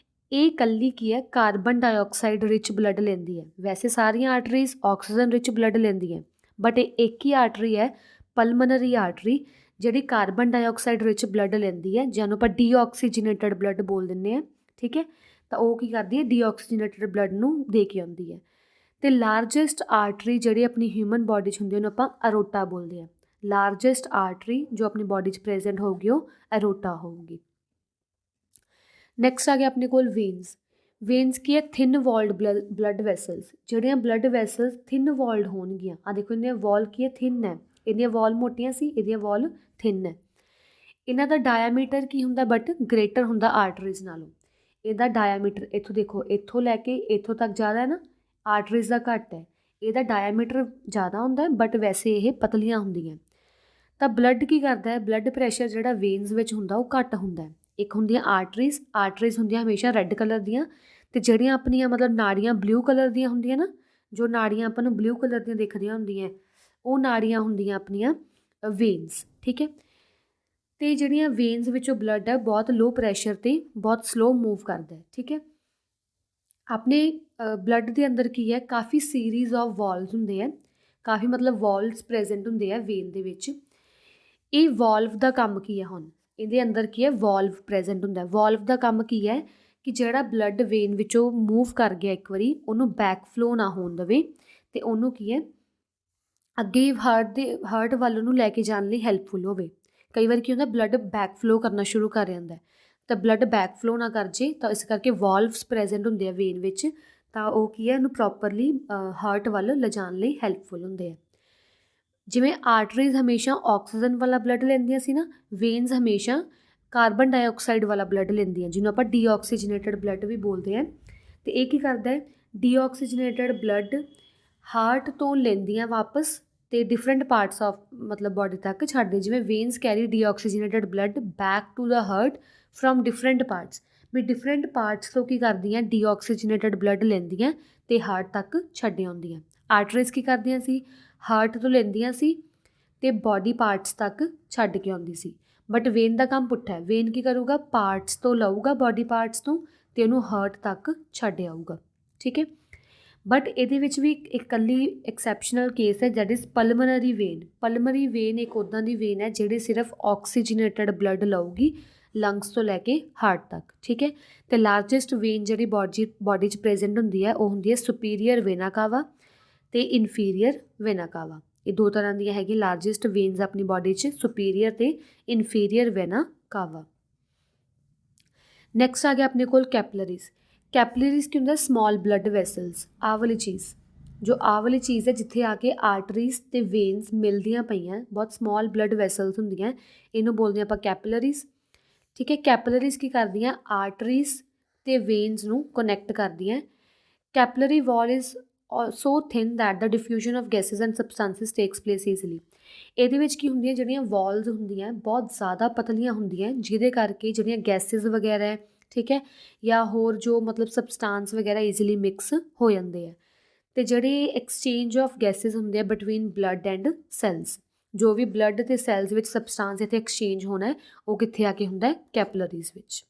ਇਹ ਇਕੱਲੀ ਕੀ ਹੈ, ਕਾਰਬਨ ਡਾਈਆਕਸਾਈਡ ਰਿਚ ਬਲੱਡ ਲੈਂਦੀ ਹੈ। ਵੈਸੇ ਸਾਰੀਆਂ ਆਰਟਰੀਜ਼ ਆਕਸੀਜਨ ਰਿਚ ਬਲੱਡ ਲੈਂਦੀਆਂ, ਬਟ ਇਹ ਇੱਕ ਹੀ ਆਰਟਰੀ ਹੈ ਪਲਮਨਰੀ ਆਰਟਰੀ ਜਿਹੜੀ ਕਾਰਬਨ ਡਾਈਆਕਸਾਈਡ ਰਿਚ ਬਲੱਡ ਲੈਂਦੀ ਹੈ, ਜਿਹਨੂੰ ਆਪਾਂ ਡੀਆਕਸੀਜਨੇਟਡ ਬਲੱਡ ਬੋਲ ਦਿੰਦੇ ਹਾਂ। ਠੀਕ ਹੈ, ਤਾਂ ਉਹ ਕੀ ਕਰਦੀ ਹੈ, ਡੀਆਕਸੀਜਨੇਟਡ ਬਲੱਡ ਨੂੰ ਦੇ ਕੇ ਆਉਂਦੀ ਹੈ। ਅਤੇ ਲਾਰਜੈਸਟ ਆਰਟਰੀ ਜਿਹੜੀ ਆਪਣੀ ਹਿਊਮਨ ਬਾਡੀ 'ਚ ਹੁੰਦੀ ਉਹਨੂੰ ਆਪਾਂ ਅਰੋਟਾ ਬੋਲਦੇ ਹਾਂ। ਲਾਰਜੈਸਟ ਆਰਟਰੀ ਜੋ ਆਪਣੀ ਬਾਡੀ 'ਚ ਪ੍ਰੈਜ਼ੈਂਟ ਹੋਊਗੀ ਉਹ ਅਰੋਟਾ ਹੋਊਗੀ। ਨੈਕਸਟ ਆ ਗਿਆ ਆਪਣੇ ਕੋਲ ਵੇਨਸ। ਵੇਨਸ ਕੀ ਹੈ, ਥਿਨ ਵਾਲਡ ਬਲੱਡ ਵੈਸਲਸ। ਜਿਹੜੀਆਂ ਬਲੱਡ ਵੈਸਲਸ ਥਿਨ ਵਾਲਡ ਹੋਣਗੀਆਂ, ਆਹ ਦੇਖੋ ਇਹਦੀਆਂ ਵਾਲ ਕੀ ਹੈ, ਥਿਨ ਹੈ, ਇਹਦੀਆਂ ਵਾਲ ਮੋਟੀਆਂ ਸੀ, ਇਹਦੀਆਂ ਵਾਲ ਥਿਨ ਹੈ। ਇਹਨਾਂ ਦਾ ਡਾਇਆਮੀਟਰ ਕੀ ਹੁੰਦਾ, ਬਟ ਗ੍ਰੇਟਰ ਹੁੰਦਾ ਆਰਟਰੀਜ਼ ਨਾਲੋਂ। ਇਹਦਾ ਡਾਇਆਮੀਟਰ ਇੱਥੋਂ ਦੇਖੋ, ਇੱਥੋਂ ਲੈ ਕੇ ਇੱਥੋਂ ਤੱਕ ਜ਼ਿਆਦਾ ਹੈ ਨਾ, ਆਰਟਰੀਜ਼ ਦਾ ਘੱਟ ਹੈ। ਇਹਦਾ ਡਾਇਆਮੀਟਰ ਜ਼ਿਆਦਾ ਹੁੰਦਾ, ਬਟ ਵੈਸੇ ਇਹ ਪਤਲੀਆਂ ਹੁੰਦੀਆਂ। ਤਾਂ ਬਲੱਡ ਕੀ ਕਰਦਾ ਹੈ, ਬਲੱਡ ਪ੍ਰੈਸ਼ਰ ਜਿਹੜਾ ਵੇਨਸ ਵਿੱਚ ਹੁੰਦਾ ਉਹ ਘੱਟ ਹੁੰਦਾ। ਇੱਕ ਹੁੰਦੀਆਂ ਆਰਟਰੀਜ਼ ਹੁੰਦੀਆਂ ਹਮੇਸ਼ਾ ਰੈੱਡ ਕਲਰ ਦੀਆਂ, ਅਤੇ ਜਿਹੜੀਆਂ ਆਪਣੀਆਂ ਮਤਲਬ ਨਾੜੀਆਂ ਬਲੂ ਕਲਰ ਦੀਆਂ ਹੁੰਦੀਆਂ ਨਾ, ਜੋ ਨਾੜੀਆਂ ਆਪਾਂ ਨੂੰ ਬਲੂ ਕਲਰ ਦੀਆਂ ਦਿਖਦੀਆਂ ਹੁੰਦੀਆਂ, ਉਹ ਨਾੜੀਆਂ ਹੁੰਦੀਆਂ ਆਪਣੀਆਂ ਵੇਨਸ। ਠੀਕ ਹੈ, ਅਤੇ ਜਿਹੜੀਆਂ ਵੇਨਸ ਵਿੱਚੋਂ ਬਲੱਡ ਹੈ ਬਹੁਤ ਲੋ ਪ੍ਰੈਸ਼ਰ 'ਤੇ ਬਹੁਤ ਸਲੋ ਮੂਵ ਕਰਦਾ ਹੈ। ਠੀਕ ਹੈ, ਆਪਣੇ ਬਲੱਡ ਦੇ ਅੰਦਰ ਕੀ ਹੈ, ਕਾਫੀ ਸੀਰੀਜ਼ ਆਫ ਵਾਲਵਸ ਹੁੰਦੇ ਹੈ, ਕਾਫੀ ਮਤਲਬ ਵਾਲਵਸ ਪ੍ਰੈਜ਼ੈਂਟ ਹੁੰਦੇ ਆ ਵੇਨ ਦੇ ਵਿੱਚ। ਇਹ ਵਾਲਵ ਦਾ ਕੰਮ ਕੀ ਹੈ, ਹੁਣ ਇਹਦੇ ਅੰਦਰ ਕੀ ਹੈ, ਵਾਲਵ ਪ੍ਰੈਜ਼ੈਂਟ ਹੁੰਦਾ। ਵਾਲਵ ਦਾ ਕੰਮ ਕੀ ਹੈ ਕਿ ਜਿਹੜਾ ਬਲੱਡ ਵੇਨ ਵਿੱਚੋਂ ਮੂਵ ਕਰ ਗਿਆ ਇੱਕ ਵਾਰੀ, ਉਹਨੂੰ ਬੈਕ ਫਲੋ ਨਾ ਹੋਣ ਦੇਵੇ, ਅਤੇ ਉਹਨੂੰ ਕੀ ਹੈ ਅੱਗੇ ਹਾਰਟ ਵੱਲ ਨੂੰ ਲੈ ਕੇ ਜਾਣ ਲਈ ਹੈਲਪਫੁਲ ਹੋਵੇ। ਕਈ ਵਾਰ ਕੀ ਹੁੰਦਾ, ਬਲੱਡ ਬੈਕ ਫਲੋ ਕਰਨਾ ਸ਼ੁਰੂ ਕਰ ਜਾਂਦਾ, ਤਾਂ ਬਲੱਡ ਬੈਕ ਫਲੋ ਨਾ ਕਰ ਜੇ, ਤਾਂ ਇਸ ਕਰਕੇ ਵਾਲਵਸ ਪ੍ਰੈਜ਼ੈਂਟ ਹੁੰਦੇ ਆ ਵੇਨ ਵਿੱਚ, ਤਾਂ ਉਹ ਕੀ ਹੈ ਇਹਨੂੰ ਪ੍ਰੋਪਰਲੀ ਹਾਰਟ ਵੱਲ ਲਿਜਾਣ ਲਈ ਹੈਲਪਫੁਲ ਹੁੰਦੇ ਆ। ਜਿਵੇਂ ਆਰਟਰੀਜ਼ ਹਮੇਸ਼ਾ ਆਕਸੀਜਨ ਵਾਲਾ ਬਲੱਡ ਲੈਂਦੀਆਂ ਸੀ ਨਾ, ਵੇਨਸ ਹਮੇਸ਼ਾ ਕਾਰਬਨ ਡਾਈਆਕਸਾਈਡ ਵਾਲਾ ਬਲੱਡ ਲੈਂਦੀਆਂ, ਜਿਹਨੂੰ ਆਪਾਂ ਡੀਆਕਸੀਜਨੇਟਡ ਬਲੱਡ ਵੀ ਬੋਲਦੇ ਹਾਂ। ਅਤੇ ਇਹ ਕੀ ਕਰਦਾ ਹੈ, ਡੀਆਕਸੀਜਨੇਟਡ ਬਲੱਡ ਹਾਰਟ ਤੋਂ ਲੈਂਦੀਆਂ ਵਾਪਸ, ਅਤੇ ਡਿਫਰੈਂਟ ਪਾਰਟਸ ਆਫ ਮਤਲਬ ਬੋਡੀ ਤੱਕ ਛੱਡਦੇ। ਜਿਵੇਂ veins carry deoxygenated blood back to the heart from different parts, ਵੀ ਡਿਫਰੈਂਟ ਪਾਰਟਸ ਤੋਂ ਕੀ ਕਰਦੀਆਂ, ਡੀਆਕਸੀਜਨੇਟਡ ਬਲੱਡ ਲੈਂਦੀਆਂ ਅਤੇ ਹਾਰਟ ਤੱਕ ਛੱਡ ਆਉਂਦੀਆਂ। ਆਰਟਰੀਜ਼ ਕੀ ਕਰਦੀਆਂ ਸੀ, ਹਾਰਟ ਤੋਂ ਲੈਂਦੀਆਂ ਸੀ ਅਤੇ ਬੋਡੀ ਪਾਰਟਸ ਤੱਕ ਛੱਡ ਕੇ ਆਉਂਦੀ ਸੀ। ਬਟ ਵੇਨ ਦਾ ਕੰਮ ਪੁੱਠਾ ਹੈ, ਵੇਨ ਕੀ ਕਰੂਗਾ, ਪਾਰਟਸ ਤੋਂ ਲਊਗਾ, ਬੋਡੀ ਪਾਰਟਸ ਤੋਂ, ਅਤੇ ਉਹਨੂੰ ਹਾਰਟ ਤੱਕ ਛੱਡ ਆਊਗਾ। ਠੀਕ ਹੈ, ਬਟ ਇਹਦੇ ਵਿੱਚ ਵੀ ਇੱਕ ਇਕੱਲੀ ਐਕਸੈਪਸ਼ਨਲ ਕੇਸ ਹੈ, that is pulmonary vein. Pulmonary vein ਇੱਕ ਉੱਦਾਂ ਦੀ ਵੇਨ ਹੈ ਜਿਹੜੀ ਸਿਰਫ ਆਕਸੀਜਨੇਟਡ ਬਲੱਡ ਲਊਗੀ ਲੰਗਸ ਤੋਂ ਲੈ ਕੇ ਹਾਰਟ ਤੱਕ। ਠੀਕ ਹੈ, ਅਤੇ ਲਾਰਜੈਸਟ ਵੇਨ ਜਿਹੜੀ ਬੋਡੀ 'ਚ ਪ੍ਰੈਜ਼ੈਂਟ ਹੁੰਦੀ ਹੈ, ਉਹ ਹੁੰਦੀ ਹੈ ਸੁਪੀਰੀਅਰ ਵੇਨਾ ਕਾਵਾ ਅਤੇ ਇਨਫੀਰੀਅਰ ਵੇਨਾ ਕਾਵਾ। ਇਹ ਦੋ ਤਰ੍ਹਾਂ ਦੀਆਂ ਹੈਗੀਆਂ ਲਾਰਜੈਸਟ ਵੇਨਸ ਆਪਣੀ ਬੋਡੀ 'ਚ, ਸੁਪੀਰੀਅਰ ਅਤੇ ਇਨਫੀਰੀਅਰ ਵੇਨਾ ਕਾਵਾ। ਨੈਕਸਟ ਆ ਗਿਆ ਆਪਣੇ ਕੋਲ ਕੈਪਲਰੀਜ਼। ਕੈਪਲਰੀਜ਼ ਕੀ ਹੁੰਦਾ, ਸਮਾਲ ਬਲੱਡ ਵੈਸਲਸ। ਆਹ ਵਾਲੀ ਚੀਜ਼ ਹੈ ਜਿੱਥੇ ਆ ਕੇ ਆਰਟਰੀਜ਼ ਅਤੇ ਵੇਨਸ ਮਿਲਦੀਆਂ ਪਈਆਂ, ਬਹੁਤ ਸਮਾਲ ਬਲੱਡ ਵੈਸਲਸ ਹੁੰਦੀਆਂ, ਇਹਨੂੰ ਬੋਲਦੇ ਆਪਾਂ ਕੈਪਲਰੀਜ਼। ਠੀਕ ਹੈ, ਕੈਪਲਰੀਜ਼ ਕੀ ਕਰਦੀਆਂ, ਆਰਟਰੀਜ਼ ਅਤੇ ਵੇਨਸ ਨੂੰ ਕਨੈਕਟ ਕਰਦੀਆਂ। Capillary wall is so thin that the diffusion of gases and substances takes place easily. ਇਹਦੇ ਵਿੱਚ ਕੀ ਹੁੰਦੀਆਂ, ਜਿਹੜੀਆਂ ਵਾਲਸ ਹੁੰਦੀਆਂ ਬਹੁਤ ਜ਼ਿਆਦਾ ਪਤਲੀਆਂ ਹੁੰਦੀਆਂ, ਜਿਹਦੇ ਕਰਕੇ ਜਿਹੜੀਆਂ ਗੈਸਿਸ ਵਗੈਰਾ ਹੈ, ਠੀਕ ਹੈ, ਜਾਂ ਹੋਰ ਜੋ ਮਤਲਬ ਸਬਸਟਾਂਸ ਵਗੈਰਾ ਈਜ਼ੀਲੀ ਮਿਕਸ ਹੋ ਜਾਂਦੇ ਆ। ਅਤੇ ਜਿਹੜੇ ਐਕਸਚੇਂਜ ਆਫ ਗੈਸਿਸ ਹੁੰਦੇ ਆ ਬਿਟਵੀਨ ਬਲੱਡ ਐਂਡ ਸੈਲਸ, ਜੋ ਵੀ ਬਲੱਡ ਅਤੇ ਸੈਲਸ ਵਿੱਚ ਸਬਸਟਾਂਸ ਇੱਥੇ ਐਕਸਚੇਂਜ ਹੋਣਾ, ਉਹ ਕਿੱਥੇ ਆ ਕੇ ਹੁੰਦਾ, ਕੈਪਲਰੀਜ਼ ਵਿੱਚ।